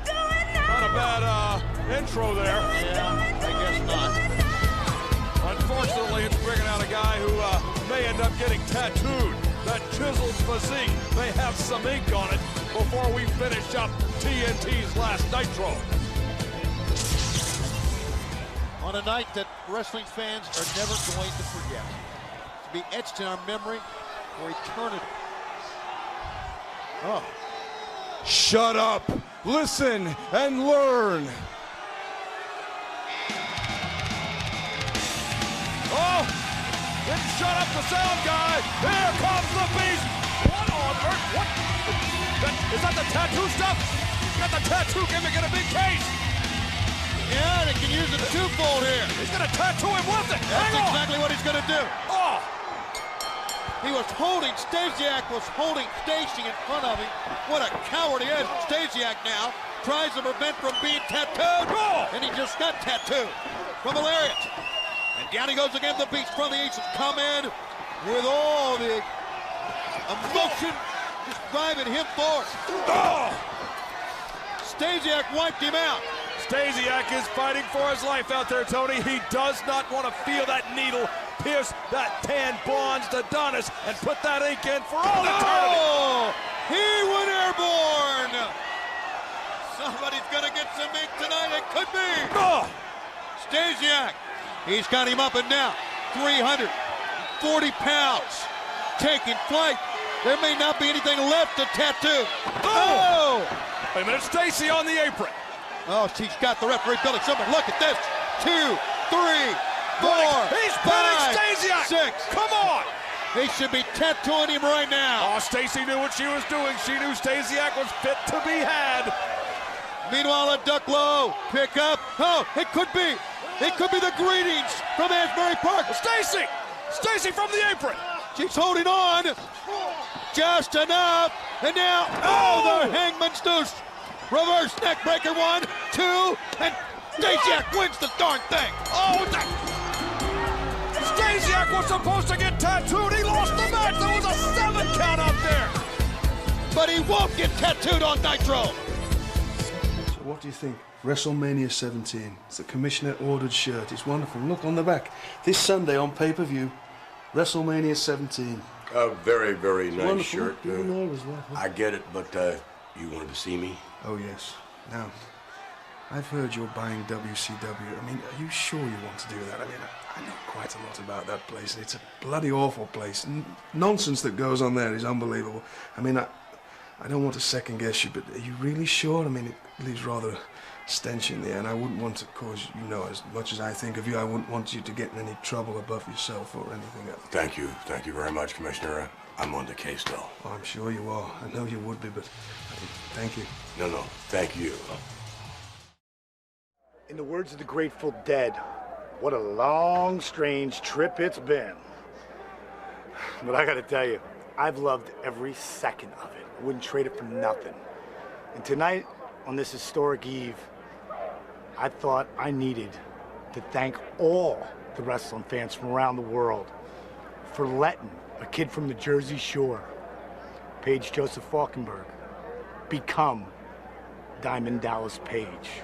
Not a bad intro there. Yeah, I guess not. Unfortunately, it's bringing out a guy who may end up getting tattooed. That chiseled physique may have some ink on it before we finish up TNT's last Nitro. On a night that wrestling fans are never going to forget. To be etched in our memory for eternity. Oh. Shut up, listen, and learn. Oh! Didn't shut up the sound guy. Here comes the beast. What on earth? What? Is that the tattoo stuff? Got the tattoo gimmick in a big case. Yeah, they can use it twofold here. He's gonna tattoo him with it. That's exactly what he's gonna do. Oh! He was holding, Stasiak was holding Stacy in front of him. What a coward he is. Stasiak now tries to prevent from being tattooed. Oh! And he just got tattooed from a lariat. And down he goes again. The beast from the East has come in with all the emotion just driving him forward. Oh! Stasiak wiped him out. Stasiak is fighting for his life out there, Tony. He does not want to feel that needle pierce that tan bronze Adonis and put that ink in for all eternity. Oh! He went airborne. Somebody's gonna get some ink tonight. It could be. Oh! Stasiak. He's got him up and down. 340 pounds. Taking flight. There may not be anything left to tattoo. Oh! Wait a minute, Stacy on the apron. Oh, she's got the referee building something. Look at this. 2, 3, 4, He's pinning 5, Stasiak. 6. Come on. He should be tattooing him right now. Oh, Stacy knew what she was doing. She knew Stasiak was fit to be had. Meanwhile, a duck low. Pick up. Oh, it could be. It could be the greetings from Asbury Park. Stacy! Stacy from the apron. She's holding on. Just enough. And now, oh, the hangman's noose. Reverse neck breaker. 1, 2, and Stasiak wins the darn thing. Oh, Stasiak was supposed to get tattooed. He lost the match. There was a 7 count up there. But he won't get tattooed on Nitro. So what do you think? WrestleMania 17. It's a commissioner-ordered shirt. It's wonderful. Look on the back. This Sunday on pay-per-view, WrestleMania 17. A very, very It's nice wonderful. shirt. You know as well. I get it, but you wanted to see me? Oh, yes. Now, I've heard you're buying WCW. I mean, are you sure you want to do that? I mean, I know quite a lot about that place. It's a bloody awful place. Nonsense that goes on there is unbelievable. I mean, I don't want to second-guess you, but are you really sure? I mean, it leaves rather a stench in there, and I wouldn't want to cause, you know, as much as I think of you, I wouldn't want you to get in any trouble above yourself or anything else. Thank you. Thank you very much, Commissioner. I'm on the case, though. Oh, I'm sure you are. I know you would be, but thank you. No, thank you. In the words of the Grateful Dead, what a long, strange trip it's been. But I gotta tell you, I've loved every second of it. I wouldn't trade it for nothing. And tonight, on this historic eve, I thought I needed to thank all the wrestling fans from around the world for letting a kid from the Jersey Shore, Page Joseph Falkenberg, become Diamond Dallas Page.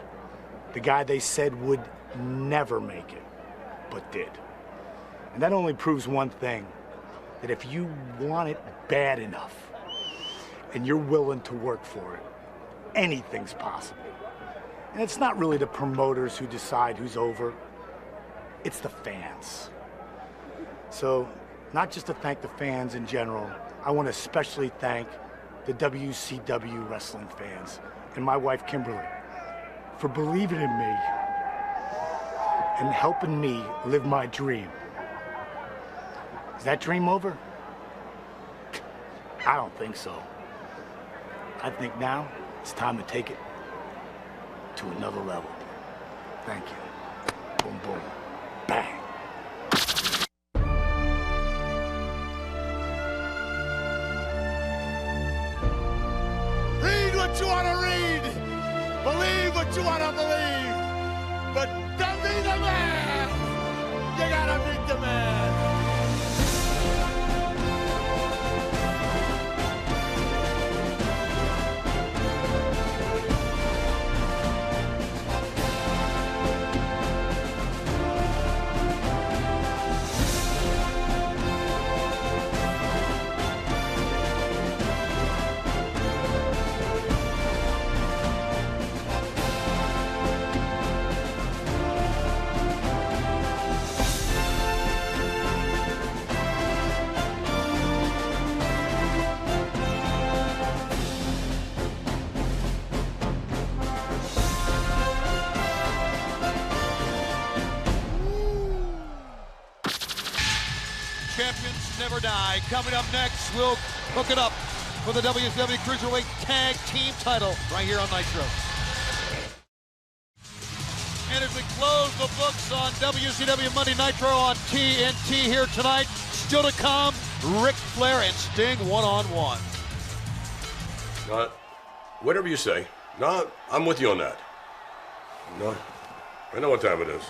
The guy they said would never make it, but did. And that only proves one thing, that if you want it bad enough, and you're willing to work for it, anything's possible. And it's not really the promoters who decide who's over, it's the fans. So, not just to thank the fans in general, I want to especially thank the WCW wrestling fans and my wife Kimberly for believing in me and helping me live my dream. Is that dream over? I don't think so. I think now it's time to take it to another level. Thank you. Boom, boom, bang. Read what you want to read. Believe what you want to believe. But don't be the man. You gotta beat the man. Champions never die. Coming up next, we'll hook it up for the WCW Cruiserweight Tag Team title right here on Nitro. And as we close the books on WCW Monday Nitro on TNT here tonight, still to come, Ric Flair and Sting one-on-one. Whatever you say. No, I'm with you on that. No, I know what time it is.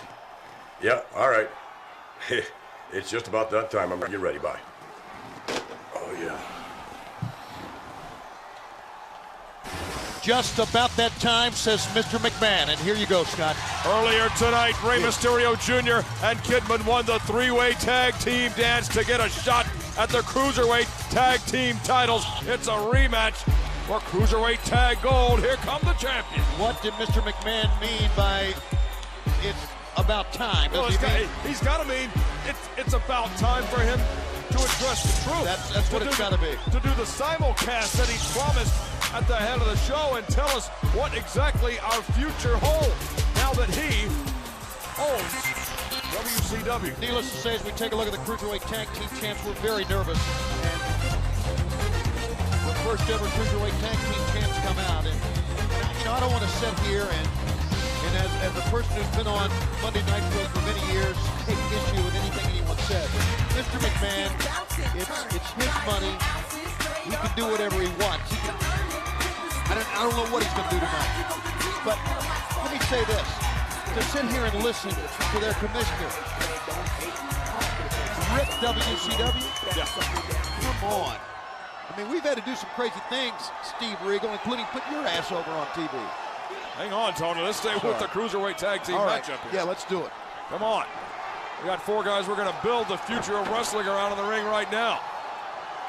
Yeah, all right. It's just about that time. I'm gonna get ready. Bye. Oh, yeah. Just about that time, says Mr. McMahon. And here you go, Scott. Earlier tonight, Rey Mysterio Jr. and Kidman won the three-way tag team dance to get a shot at the Cruiserweight Tag Team titles. It's a rematch for Cruiserweight Tag Gold. Here come the champions. What did Mr. McMahon mean by it's about time? Well, he's got to mean it's about time for him to address the truth. That's what it's got to be. To do the simulcast that he promised at the head of the show and tell us what exactly our future holds now that he owns WCW. Needless to say, as we take a look at the Cruiserweight Tag Team champs, we're very nervous. And the first ever Cruiserweight Tag Team champs come out. And, you know, I don't want to sit here and as a person who's been on Monday Nitro for many years, take issue with anything anyone said. Mr. McMahon, it's his money. He can do whatever he wants. I don't know what he's going to do tonight. But let me say this. To sit here and listen to their commissioner, rip WCW? Yeah. Come on. I mean, we've had to do some crazy things, Steve Regal, including put your ass over on TV. Hang on, Tony. Let's stay with the Cruiserweight Tag Team matchup here. Yeah, let's do it. Come on. We got four guys we're going to build the future of wrestling around in the ring right now.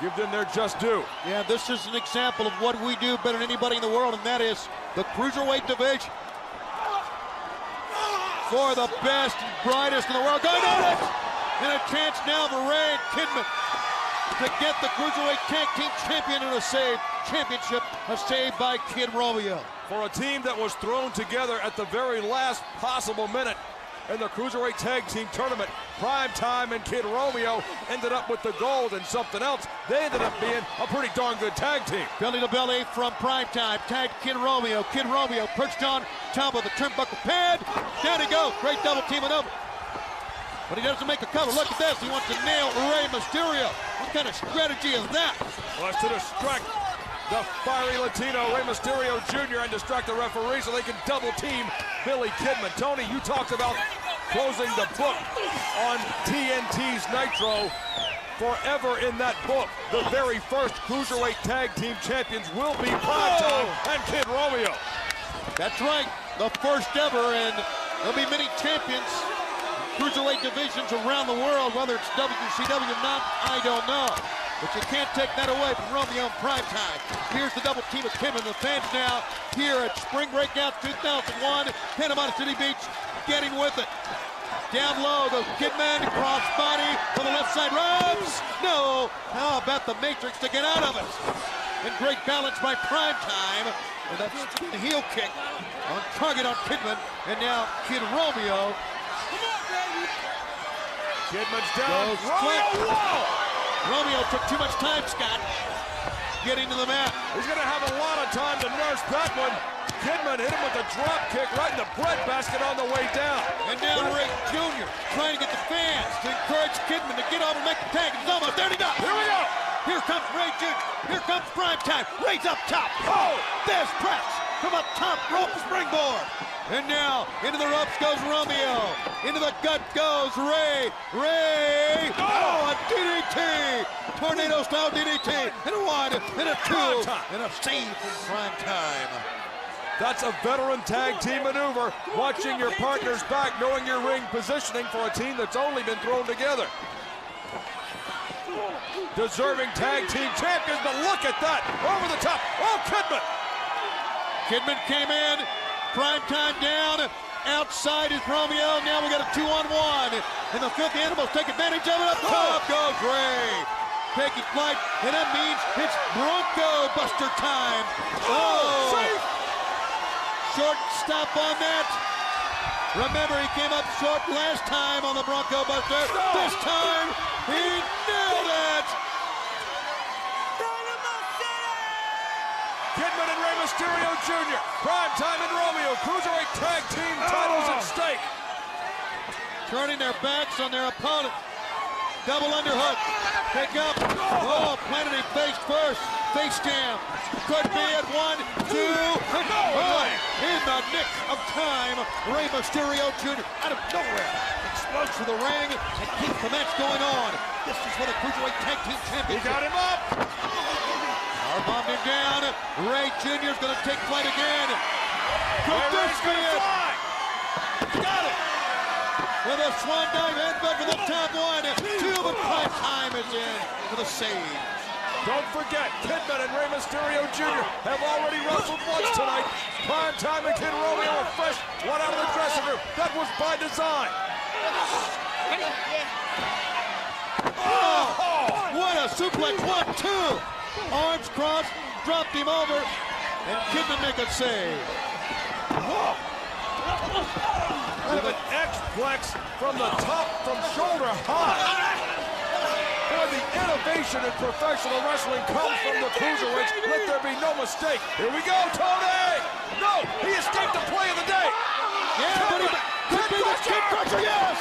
Give them their just due. Yeah, this is an example of what we do better than anybody in the world, and that is the Cruiserweight division. For the best and brightest in the world. Going at it! And a chance now for Ray and Kidman to get the Cruiserweight Tag Team Champion in a championship, a save by Kid Romeo. For a team that was thrown together at the very last possible minute in the Cruiserweight Tag Team Tournament, Prime Time and Kid Romeo ended up with the gold and something else. They ended up being a pretty darn good tag team. Belly to belly from Prime Time, tagged Kid Romeo. Kid Romeo perched on top of the turnbuckle pad. Down he goes, great double teaming over. But he doesn't make a cover. Look at this, he wants to nail Rey Mysterio. What kind of strategy is that? Well, it's to distract the fiery Latino Rey Mysterio Jr. and distract the referee so they can double team Billy Kidman. Tony, you talked about closing the book on TNT's Nitro. Forever in that book, the very first Cruiserweight Tag Team Champions will be Prime Time and Kid Romeo. That's right, the first ever, and there'll be many champions, Cruiserweight divisions around the world, whether it's WCW or not, I don't know. But you can't take that away from Romeo in Prime Time. Here's the double team of Kidman. The fans now here at Spring Breakout 2001, Panama City Beach, getting with it. Down low goes Kidman, cross body for the left side, rubs. No, how about the Matrix to get out of it? And great balance by Prime Time. And that heel kick on target on Kidman. And now Kid Romeo Kidman's down. Romeo, whoa! Romeo took too much time, Scott, getting to the mat. He's going to have a lot of time to nurse that one. Kidman hit him with a drop kick right in the breadbasket on the way down. And now Ray Jr. trying to get the fans to encourage Kidman to get over and make the tag. He's almost there. He does. Here we go. Here comes Ray Jr. Here comes prime time. Ray's up top. Oh, there's Press from a top rope springboard. And now into the ropes goes Romeo. Into the gut goes Ray. Ray. Oh, a DDT. Tornado-style DDT. And a one, and a two, and a save from prime time. That's a veteran tag team maneuver. Watching your partner's back, knowing your ring positioning for a team that's only been thrown together. Deserving tag team champions, but look at that. Over the top. Oh, Kidman. Kidman came in. Prime time down. Outside is Romeo. Now we got a 2-on-1. And the Filthy Animals take advantage of it. Up top goes Ray. Taking flight. And that means it's Bronco Buster time. Oh. Safe. Short stop on that. Remember, he came up short last time on the Bronco Buster. This time, he nailed it. Kidman and Rey Mysterio Jr. Prime Time and Romeo. Cruiserweight tag team titles at stake. Turning their backs on their opponent. Double underhook. Pick up. Oh, planted him face first. Face jam. Could be at 1, 2, and oh, in the nick of time, Rey Mysterio Jr. out of nowhere explodes to the ring and keeps the match going on. This is for the Cruiserweight Tag Team Championship. He got him up. Bombed him down. Ray Jr. is going to take flight again. Could this be it? Got it. With a swan dive headbutt for the top one. Two, but prime time is in for the save. Don't forget, Kidman and Rey Mysterio Jr. have already wrestled once tonight. Prime Time and Kid Romeo are fresh one out of the dressing room. That was by design. Oh, what a suplex. 1, 2. Arms crossed, dropped him over, and Kidman make a save. With an X-plex from the top, from shoulder high. Boy, the innovation in professional wrestling comes from the cruiserweights. Let there be no mistake. Here we go, Tony! No, he escaped the play of the day. Yeah, but he could be the Kid Crusher, yes!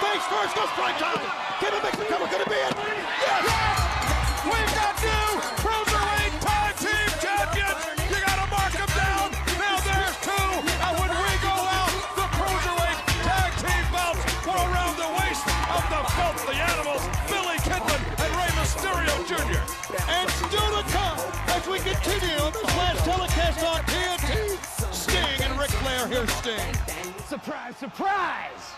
Face first goes prime time. Kidman makes the cover, could it be it? Yes! We've got new Cruiserweight Tag Team Champions! You gotta mark them down! Now there's 2! And when we go out, the Cruiserweight Tag Team belts were around the waist of the Filthy Animals, Billy Kidman and Rey Mysterio Jr. And still to come, as we continue on this last telecast on TNT, Sting and Ric Flair. Here's Sting. Surprise, surprise!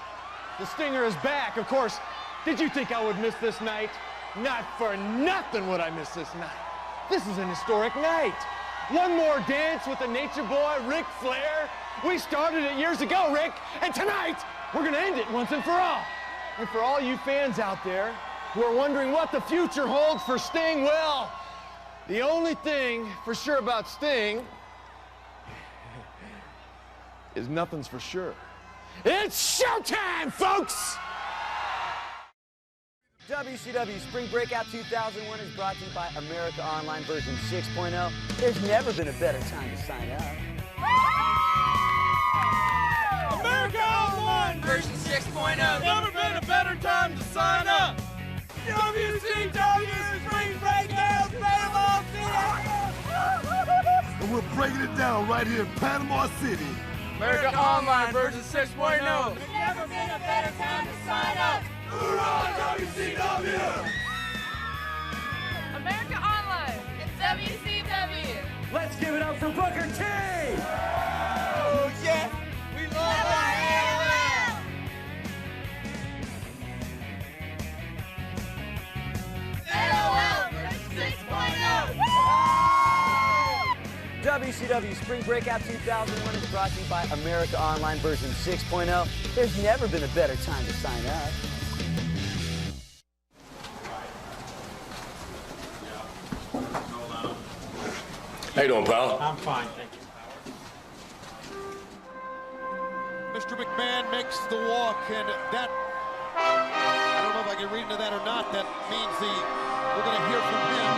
The Stinger is back. Of course, did you think I would miss this night? Not for nothing would I miss this night. This is an historic night. One more dance with the Nature Boy, Ric Flair. We started it years ago, Rick, and tonight we're gonna end it once and for all. And for all you fans out there who are wondering what the future holds for Sting, well, the only thing for sure about Sting is nothing's for sure. It's showtime, folks! WCW Spring Breakout 2001 is brought to you by America Online version 6.0. There's never been a better time to sign up. America Online version 6.0. Never been a better time to sign up. WCW Spring Breakout Panama City. And we're breaking it down right here in Panama City. America Online version 6.0. Never been a better time to sign up. Hoorah, WCW! America Online, it's WCW. Let's give it up for Booker T! Oh, yeah! We love our AOL! AOL version 6.0! WCW Spring Breakout 2001 is brought to you by America Online version 6.0. There's never been a better time to sign up. How you doing, pal? I'm fine, thank you. Mr. Mr. McMahon makes the walk, and that, I don't know if I can read into that or not, that means we're going to hear from him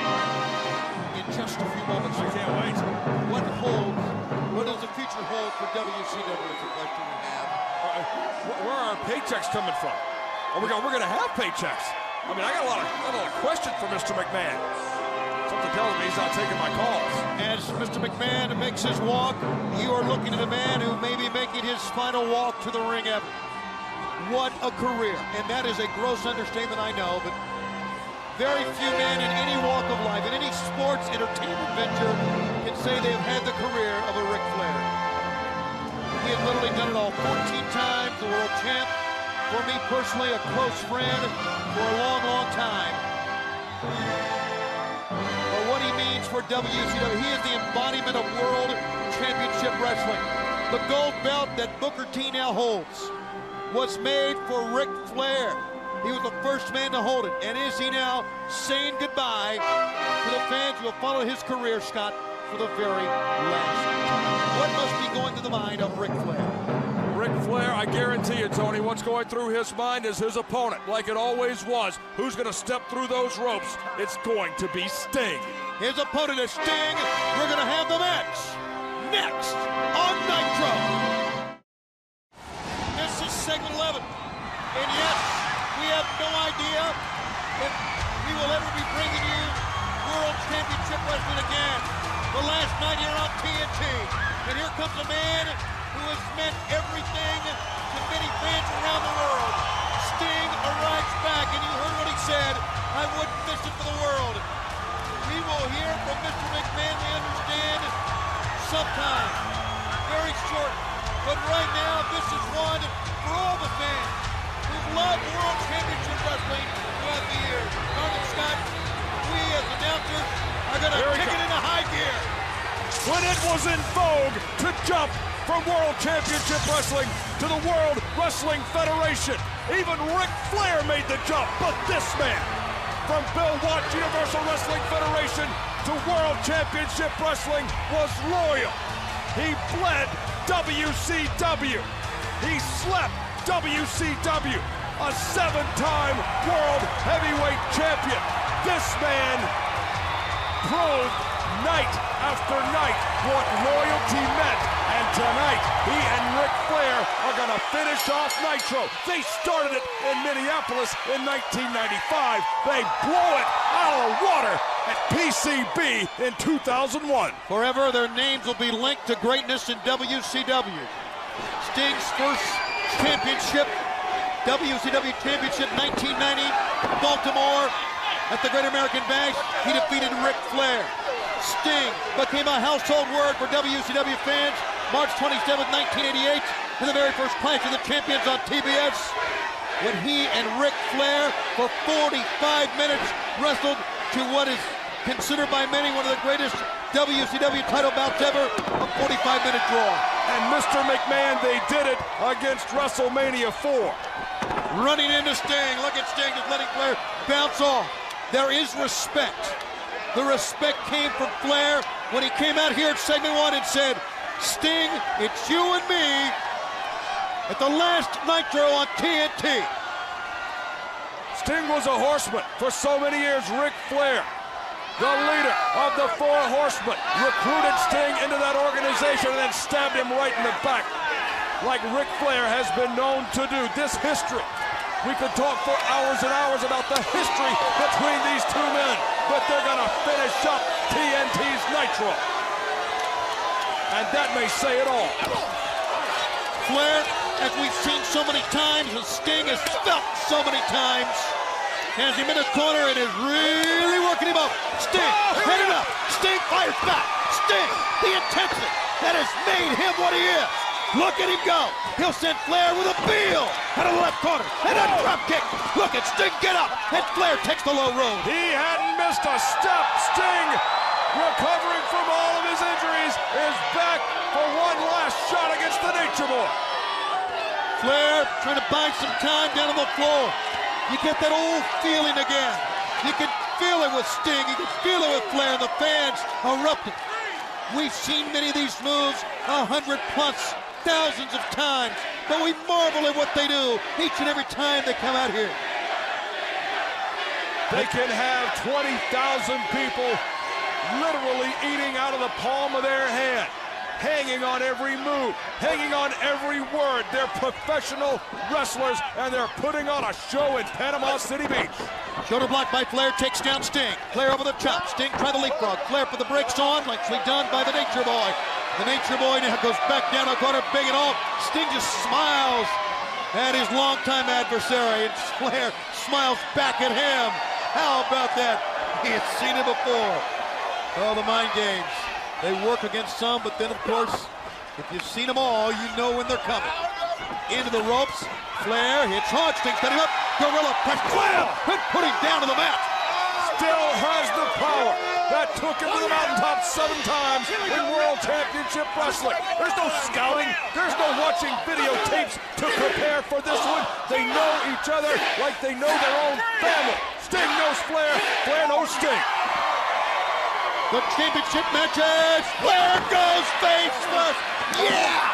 in just a few moments. I can't wait. What does the future hold for WCW is the question we have. Where are our paychecks coming from? We're going to have paychecks. I mean, I got a lot of questions for Mr. McMahon. Something tells me he's not taking my calls. As Mr. McMahon makes his walk, you are looking at a man who may be making his final walk to the ring ever. What a career. And that is a gross understatement, I know, but very few men in any walk of life, in any sports entertainment venture, can say they've had the career of a Ric Flair. He has literally done it all 14 times, the world champ. For me personally, a close friend for a long, long time. But what he means for WCW, he is the embodiment of World Championship Wrestling. The gold belt that Booker T now holds was made for Ric Flair. He was the first man to hold it. And is he now saying goodbye to the fans who have followed his career, Scott, for the very last time? What must be going through the mind of Ric Flair? Ric Flair, I guarantee you, Tony, what's going through his mind is his opponent, like it always was. Who's going to step through those ropes? It's going to be Sting. His opponent is Sting. We're going to have the match next on Nitro. This is segment 11. And yes, we have no idea if we will ever be bringing you World Championship Wrestling again. The last night here on TNT. And here comes a man who has meant everything to many fans around the world. Sting arrives back, and you heard what he said. I wouldn't miss it for the world. We will hear from Mr. McMahon, we understand, sometime. Very short. But right now, this is one for all the fans who love World Championship Wrestling throughout the years. Carmen Scott, we as announcers are going to kick it into high gear. When it was in vogue to jump from World Championship Wrestling to the World Wrestling Federation, even Ric Flair made the jump, but this man, from Bill Watts Universal Wrestling Federation to World Championship Wrestling, was loyal. He bled WCW. He slept WCW, a 7-time World Heavyweight Champion. This man proved night after night what loyalty meant. And tonight, he and Ric Flair are going to finish off Nitro. They started it in Minneapolis in 1995. They blow it out of the water at PCB in 2001. Forever, their names will be linked to greatness in WCW. Sting's first championship, WCW Championship 1990, Baltimore. At the Great American Bash, he defeated Ric Flair. Sting became a household word for WCW fans March 27, 1988, in the very first Clash of the Champions on TBS, when he and Ric Flair, for 45 minutes, wrestled to what is considered by many one of the greatest WCW title bouts ever, a 45-minute draw. And Mr. McMahon, they did it against WrestleMania 4. Running into Sting, look at Sting just letting Flair bounce off. There is respect. The respect came from Flair when he came out here at segment 1 and said, Sting, it's you and me at the last Nitro on TNT. Sting was a horseman for so many years. Ric Flair, the leader of the 4 Horsemen, recruited Sting into that organization and then stabbed him right in the back, like Ric Flair has been known to do. This history, we could talk for hours and hours about the history between these two men, but they're going to finish up TNT's Nitro. And that may say it all. Flair, as we've seen so many times, and Sting has felt so many times, has him in the corner and is really working him up. Sting, headed up. Sting fires back. Sting, the intensity that has made him what he is. Look at him go. He'll send Flair with a heel out of the left corner. And a drop kick. Look at Sting get up. And Flair takes the low road. He hadn't missed a step. Sting, recovering from all of his injuries, is back for one last shot against the Nature Boy. Flair trying to buy some time down on the floor. You get that old feeling again. You can feel it with Sting. You can feel it with Flair. The fans erupting. We've seen many of these moves 100 plus, thousands of times. but we marvel at what they do each and every time they come out here. They can have 20,000 people literally eating out of the palm of their hand, hanging on every move, hanging on every word. They're professional wrestlers, and they're putting on a show in Panama City Beach. Shoulder block by Flair, takes down Sting. Flair over the chop. Sting trying to leapfrog. Flair for the brakes on, nicely done by the Nature Boy. The Nature Boy now goes back down a corner, big and all. Sting just smiles at his longtime adversary, and Flair smiles back at him. How about that? He had seen it before. Oh, the mind games. They work against some, but then, of course, if you've seen them all, you know when they're coming. Into the ropes. Flair hits hard. Sting setting up. Gorilla press. Flair! Put him down to the mat. Still has the power that took him to the mountaintop 7 times in World Championship Wrestling. There's no scouting. There's no watching videotapes to prepare for this one. They know each other like they know their own family. Sting knows Flair. Flair knows Sting. The championship matches. Flair goes face first. Yeah!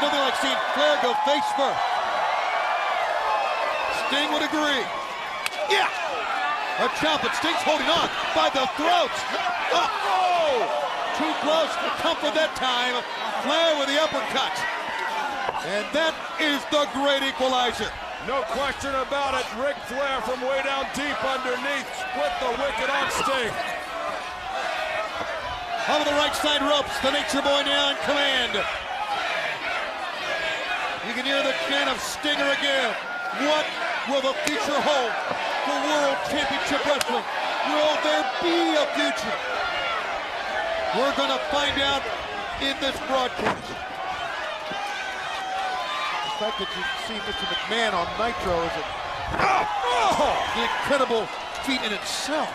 Nothing like seeing Flair go face first. Sting would agree. Yeah! A chop, but Sting's holding on by the throats. Oh! Too close for comfort that time. Flair with the uppercut. And that is the great equalizer. No question about it. Ric Flair from way down deep underneath split the wicket on Sting. Over the right side ropes, the Nature Boy now in command. You can hear the chant of Stinger again. What will the future hold for World Championship Wrestling? Will there be a future? We're going to find out in this broadcast. The fact that you see Mr. McMahon on Nitro is an incredible feat in itself.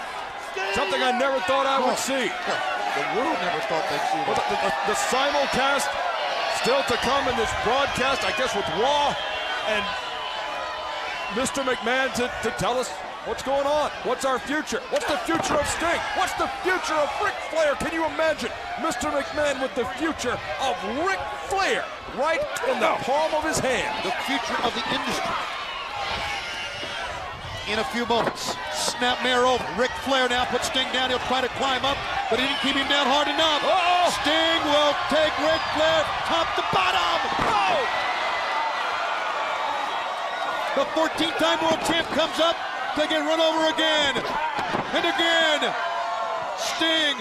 Something I never thought I would see. The world never thought they'd see that. Well, the simulcast still to come in this broadcast, I guess, with Raw and Mr. McMahon to tell us what's going on. What's our future? What's the future of Sting? What's the future of Ric Flair? Can you imagine Mr. McMahon with the future of Ric Flair right in the palm of his hand? The future of the industry. In a few moments. Snapmare over. Ric Flair now puts Sting down. He'll try to climb up, but he didn't keep him down hard enough. Sting will take Ric Flair top to bottom. The 14-time world champ comes up to get run over again. And again. Sting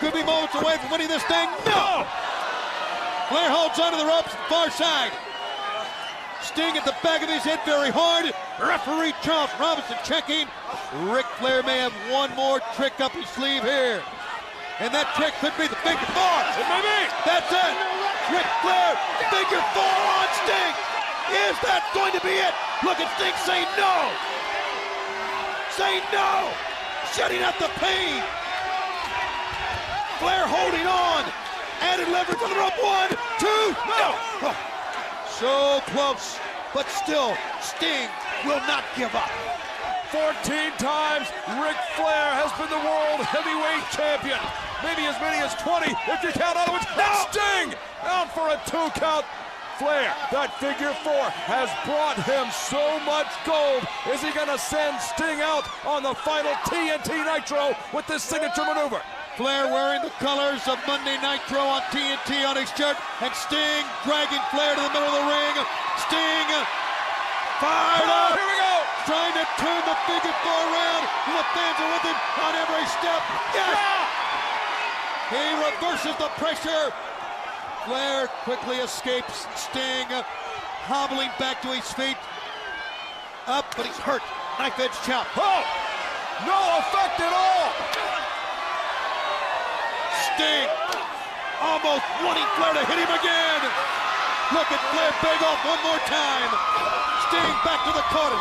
could be moments away from winning this thing. No! Flair holds onto the ropes, far side. Sting at the back of his head very hard. Referee Charles Robinson checking. Ric Flair may have one more trick up his sleeve here. And that trick could be the figure 4. It may be. That's it. Ric Flair, figure 4 on Sting. Is that going to be it? Look at Sting say no. Say no. Shutting out the pain. Flair holding on. Added leverage on the rope. 1, 2, no. So close, but still, Sting will not give up. 14 times Ric Flair has been the world heavyweight champion. Maybe as many as 20 if you count other ones. No! Sting out for a 2 count. Flair, that figure 4 has brought him so much gold. Is he going to send Sting out on the final TNT Nitro with this signature maneuver? Flair wearing the colors of Monday Nitro on TNT on his shirt, and Sting dragging Flair to the middle of the ring. Sting fired up. Here we go. Trying to turn the figure 4 around. The fans are with him on every step. Yes. He reverses the pressure. Flair quickly escapes. Sting hobbling back to his feet. Up, but he's hurt. Knife edge chop. Oh! No effect at all. Sting almost wanting Flair to hit him again. Look at Flair beg off one more time. Sting back to the corner.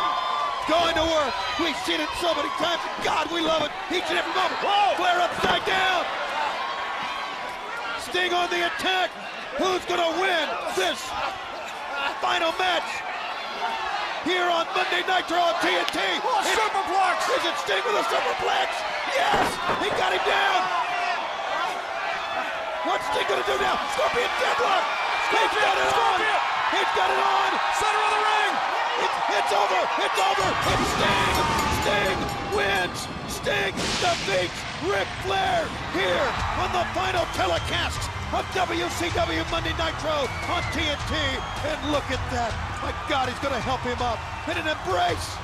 Going to work. We've seen it so many times. God, we love it. Each and every moment. Whoa. Flair upside down. Sting on the attack. Who's going to win this final match here on Monday Nitro on TNT? Superplex. Is it Sting with a superplex? Yes. He got him down. What's Sting gonna do now? Scorpion deadlock! He's got it on! He's got it on! Center of the ring! It's over! It's over! It's Sting! Sting wins! Sting defeats Ric Flair here on the final telecast of WCW Monday Nitro on TNT. And look at that! My God, he's going to help him up in an embrace.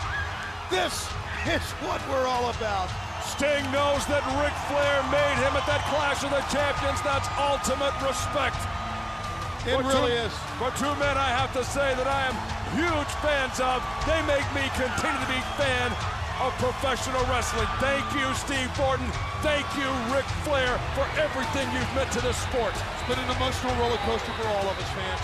This is what we're all about. Sting knows that Ric Flair made him at that Clash of the Champions. That's ultimate respect. It really is. For two men I have to say that I am huge fans of. They make me continue to be fan of professional wrestling. Thank you, Steve Borden. Thank you, Ric Flair, for everything you've meant to this sport. It's been an emotional roller coaster for all of us, fans.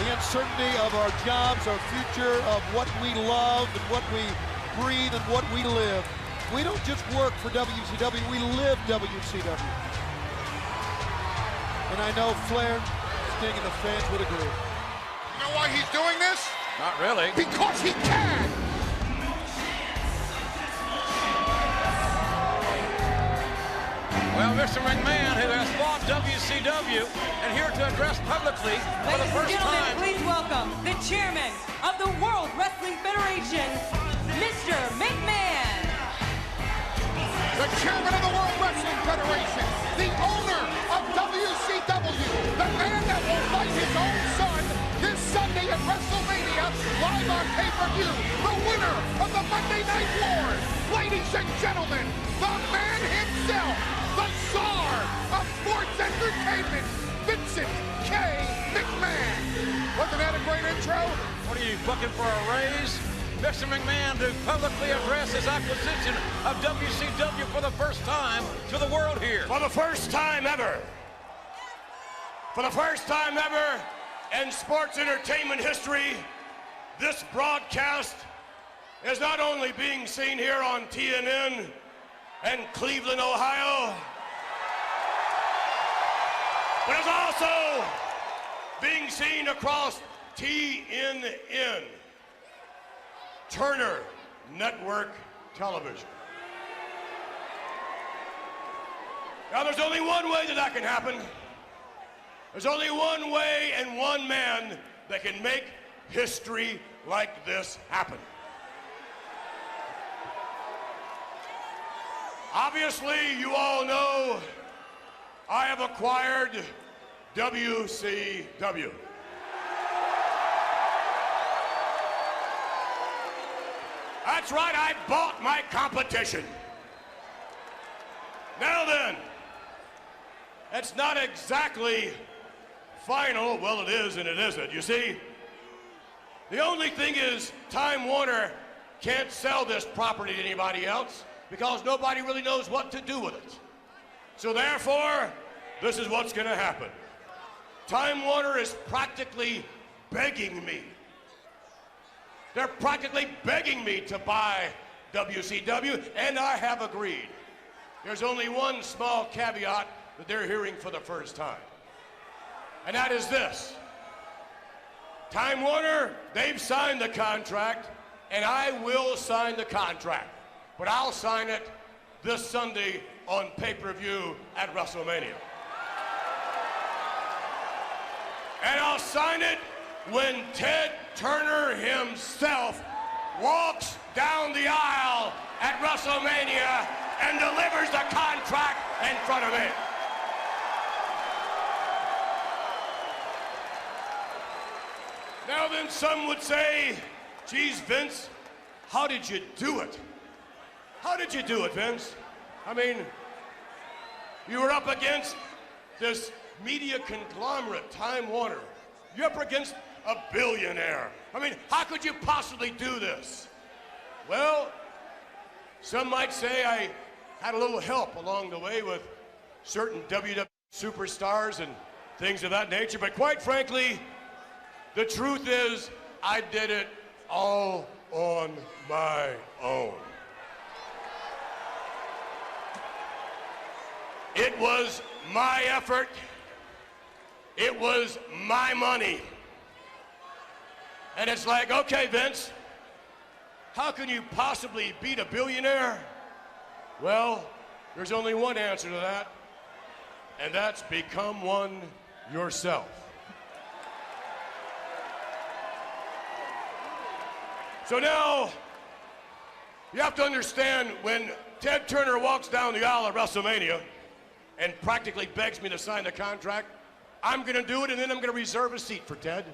The uncertainty of our jobs, our future, of what we love and what we breathe and what we live. We don't just work for WCW, we live WCW. And I know Flair, Sting, and the fans would agree. You know why he's doing this? Not really. Because he can! Well, Mr. McMahon, who has fought WCW, and here to address publicly for the first time. Please welcome the chairman of the World Wrestling Federation, Mr. McMahon. The chairman of the World Wrestling Federation, the owner of WCW, the man that will fight his own son this Sunday at WrestleMania, live on pay-per-view, the winner of the Monday Night Wars. Ladies and gentlemen, the man himself, the czar of sports entertainment, Vincent K. McMahon. Wasn't that a great intro? What are you, looking for a raise? Mr. McMahon to publicly address his acquisition of WCW for the first time to the world here. For the first time ever. For the first time ever in sports entertainment history, this broadcast is not only being seen here on TNN and Cleveland, Ohio, but is also being seen across TNN, Turner Network Television. Now, there's only one way that can happen. There's only one way and one man that can make history like this happen. Obviously, you all know I have acquired WCW. That's right, I bought my competition. Now then, it's not exactly final. Well, it is and it isn't. You see, the only thing is Time Warner can't sell this property to anybody else because nobody really knows what to do with it. So therefore, this is what's gonna happen. Time Warner is practically begging me. They're practically begging me to buy WCW, and I have agreed. There's only one small caveat that they're hearing for the first time. And that is this. Time Warner, they've signed the contract, and I will sign the contract. But I'll sign it this Sunday on pay-per-view at WrestleMania. And I'll sign it when Ted Turner himself walks down the aisle at WrestleMania and delivers the contract in front of me. Now then, some would say, geez, Vince, how did you do it? How did you do it, Vince? I mean, you were up against this media conglomerate, Time Warner. You're up against a billionaire. I mean, how could you possibly do this? Well, some might say I had a little help along the way with certain WWE superstars and things of that nature, but quite frankly, the truth is I did it all on my own. It was my effort. It was my money. And it's like, okay, Vince, how can you possibly beat a billionaire? Well, there's only one answer to that, and that's become one yourself. So now, you have to understand when Ted Turner walks down the aisle at WrestleMania and practically begs me to sign the contract, I'm gonna do it, and then I'm gonna reserve a seat for Ted.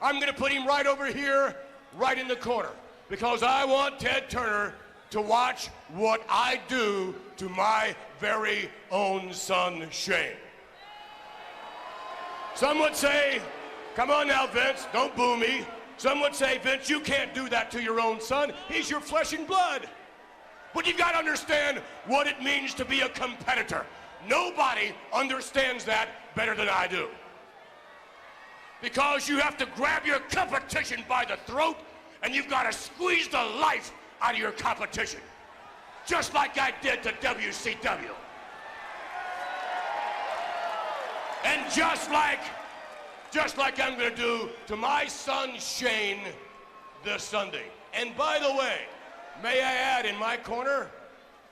I'm gonna put him right over here, right in the corner, because I want Ted Turner to watch what I do to my very own son, Shane. Some would say, come on now, Vince, don't boo me. Some would say, Vince, you can't do that to your own son. He's your flesh and blood. But you've got to understand what it means to be a competitor. Nobody understands that better than I do. Because you have to grab your competition by the throat and you've got to squeeze the life out of your competition. Just like I did to WCW. And just like I'm going to do to my son Shane this Sunday. And by the way, may I add, in my corner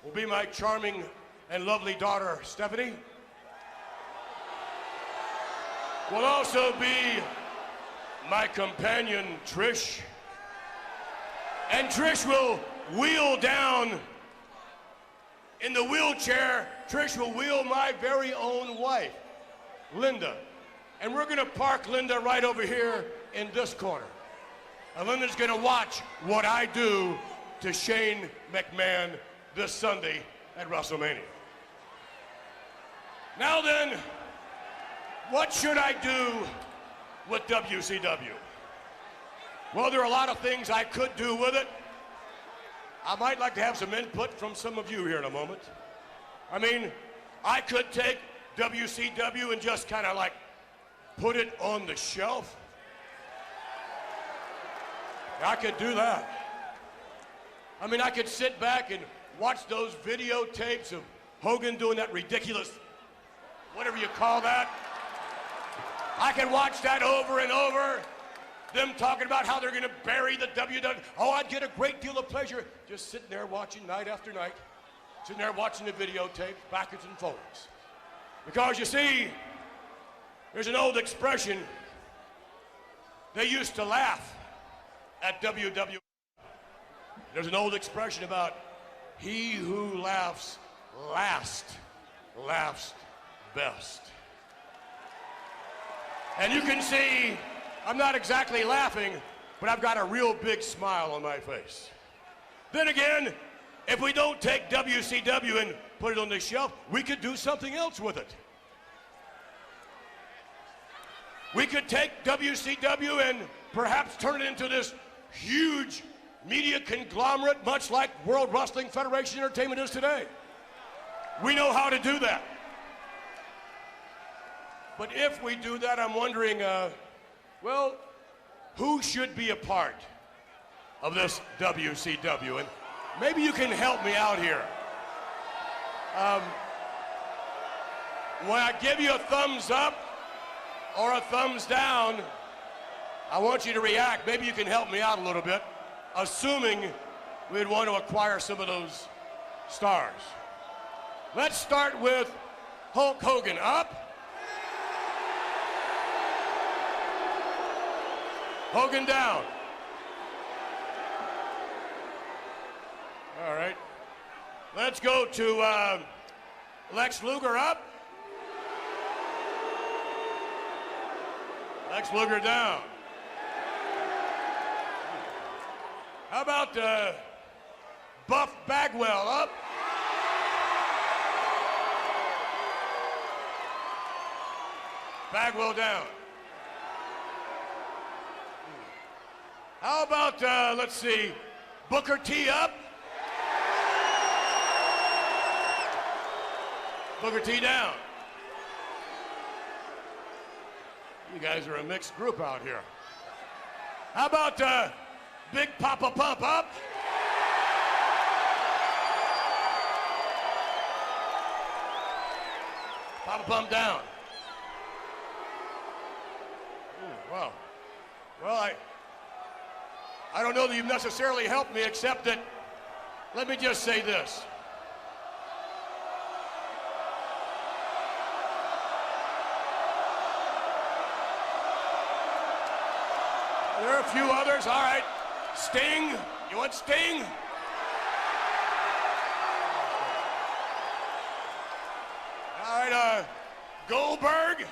will be my charming and lovely daughter, Stephanie. Will also be my companion, Trish. And Trish will wheel down in the wheelchair. Trish will wheel my very own wife, Linda. And we're gonna park Linda right over here in this corner. And Linda's gonna watch what I do to Shane McMahon this Sunday at WrestleMania. Now then, what should I do with WCW? Well, there are a lot of things I could do with it. I might like to have some input from some of you here in a moment. I mean, I could take WCW and just kind of like put it on the shelf. I could do that. I mean, I could sit back and watch those videotapes of Hogan doing that ridiculous, whatever you call that. I can watch that over and over. Them talking about how they're going to bury the WW. Oh, I'd get a great deal of pleasure just sitting there watching night after night, sitting there watching the videotapes, backwards and forwards. Because you see, there's an old expression. They used to laugh at WW. There's an old expression about he who laughs last laughs best. And you can see I'm not exactly laughing, but I've got a real big smile on my face. Then again, if we don't take WCW and put it on the shelf, we could do something else with it. We could take WCW and perhaps turn it into this huge media conglomerate, much like World Wrestling Federation Entertainment is today. We know how to do that. But if we do that, I'm wondering, well, who should be a part of this WCW? And maybe you can help me out here. When I give you a thumbs up or a thumbs down, I want you to react. Maybe you can help me out a little bit, assuming we'd want to acquire some of those stars. Let's start with Hulk Hogan. Up. Hogan down. All right. Let's go to Lex Luger. Up. Lex Luger down. How about Buff Bagwell? Up. Bagwell down. How about, let's see, Booker T up? Booker T down. You guys are a mixed group out here. How about Big Papa Pump up? Papa Pump down. Ooh, wow. Well, I don't know that you've necessarily helped me, except that, let me just say this. There are a few others, all right. Sting? You want Sting? All right, Goldberg?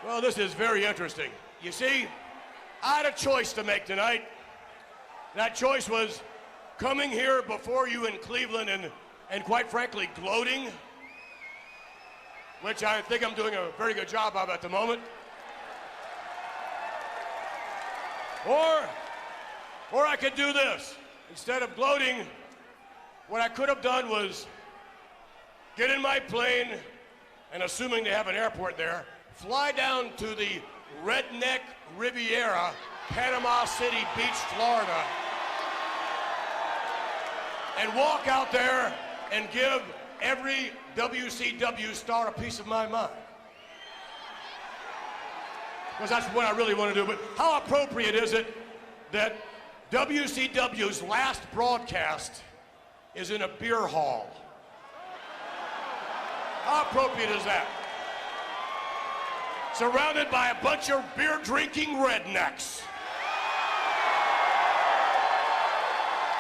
Well, this is very interesting. You see, I had a choice to make tonight. That choice was coming here before you in Cleveland and quite frankly, gloating, which I think I'm doing a very good job of at the moment. Or I could do this. Instead of gloating, what I could have done was get in my plane, and assuming they have an airport there, fly down to the Redneck Riviera, Panama City Beach, Florida, and walk out there and give every WCW star a piece of my mind. Because that's what I really want to do. But how appropriate is it that WCW's last broadcast is in a beer hall? How appropriate is that? Surrounded by a bunch of beer-drinking rednecks.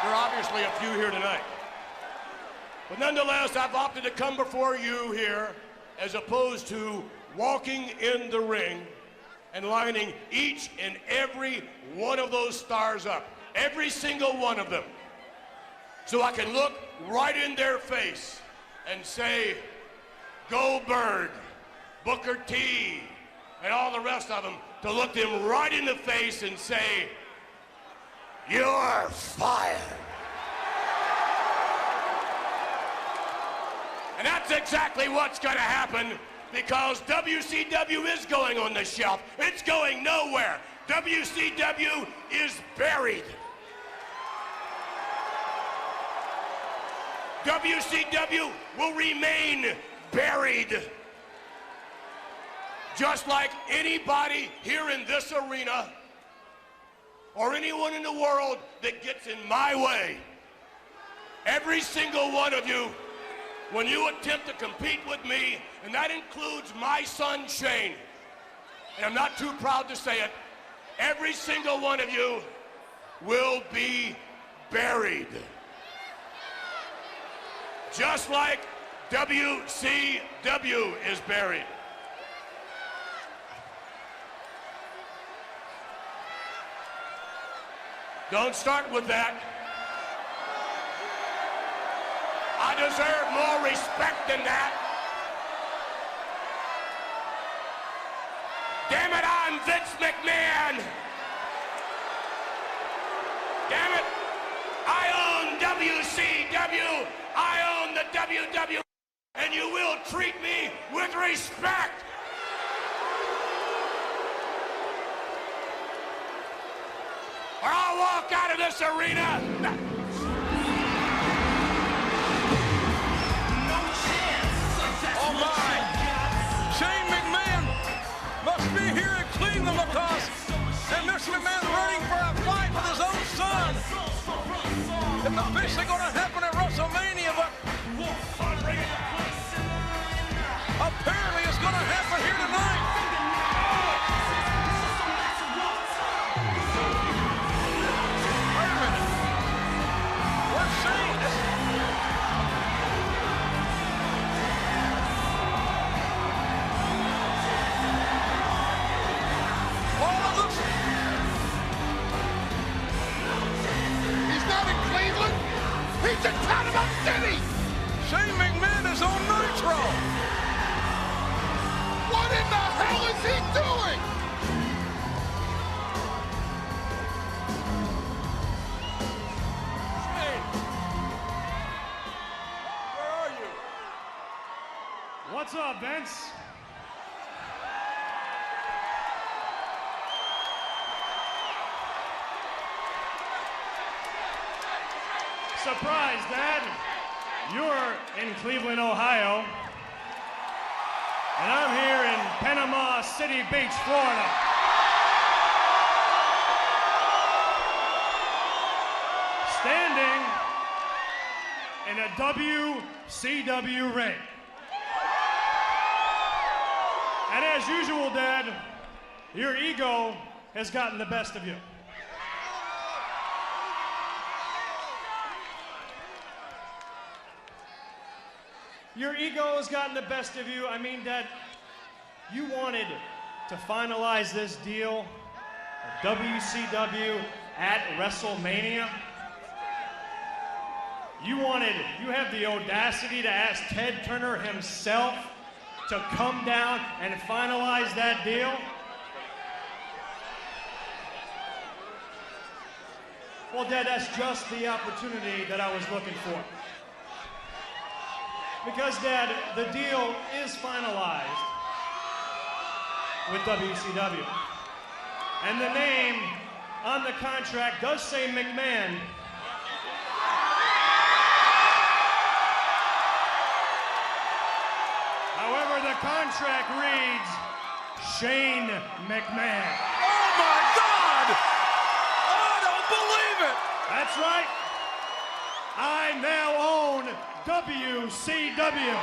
There are obviously a few here tonight. But nonetheless, I've opted to come before you here as opposed to walking in the ring and lining each and every one of those stars up. Every single one of them. So I can look right in their face and say, Goldberg, Booker T, and all the rest of them, to look them right in the face and say, you're fired. And that's exactly what's going to happen, because WCW is going on the shelf. It's going nowhere. WCW is buried. WCW will remain buried. Just like anybody here in this arena or anyone in the world that gets in my way. Every single one of you, when you attempt to compete with me, and that includes my son Shane, and I'm not too proud to say it, every single one of you will be buried. Just like WCW is buried. Don't start with that. I deserve more respect than that. Damn it, I'm Vince McMahon. Damn it, I own WCW. I own the WW, and you will treat me with respect. Or I'll walk out of this arena. Oh my! Shane McMahon must be here in Cleveland because Mr. McMahon's running for a fight with his own son. It's officially going to happen at WrestleMania, but apparently it's going to happen here tonight. Wait a minute. Where's Shane? He's not in Cleveland. He's in Panama City. Shane McMahon is on Nitro. What in the hell is he doing? Shane, where are you? What's up, Vince? Surprise, Dad. You're in Cleveland, Ohio. And I'm here in Panama City Beach, Florida. Standing in a WCW ring. And as usual, Dad, your ego has gotten the best of you. Your ego has gotten the best of you. I mean, Dad, you wanted to finalize this deal of WCW at WrestleMania. You have the audacity to ask Ted Turner himself to come down and finalize that deal? Well, Dad, that's just the opportunity that I was looking for. Because, Dad, the deal is finalized with WCW. And the name on the contract does say McMahon. However, the contract reads Shane McMahon. Oh my God! I don't believe it! That's right. I now own WCW.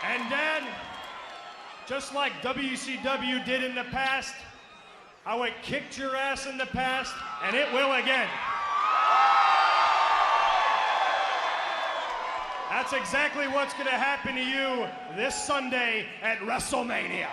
And Dad, just like WCW did in the past, how it kicked your ass in the past, and it will again. That's exactly what's going to happen to you this Sunday at WrestleMania.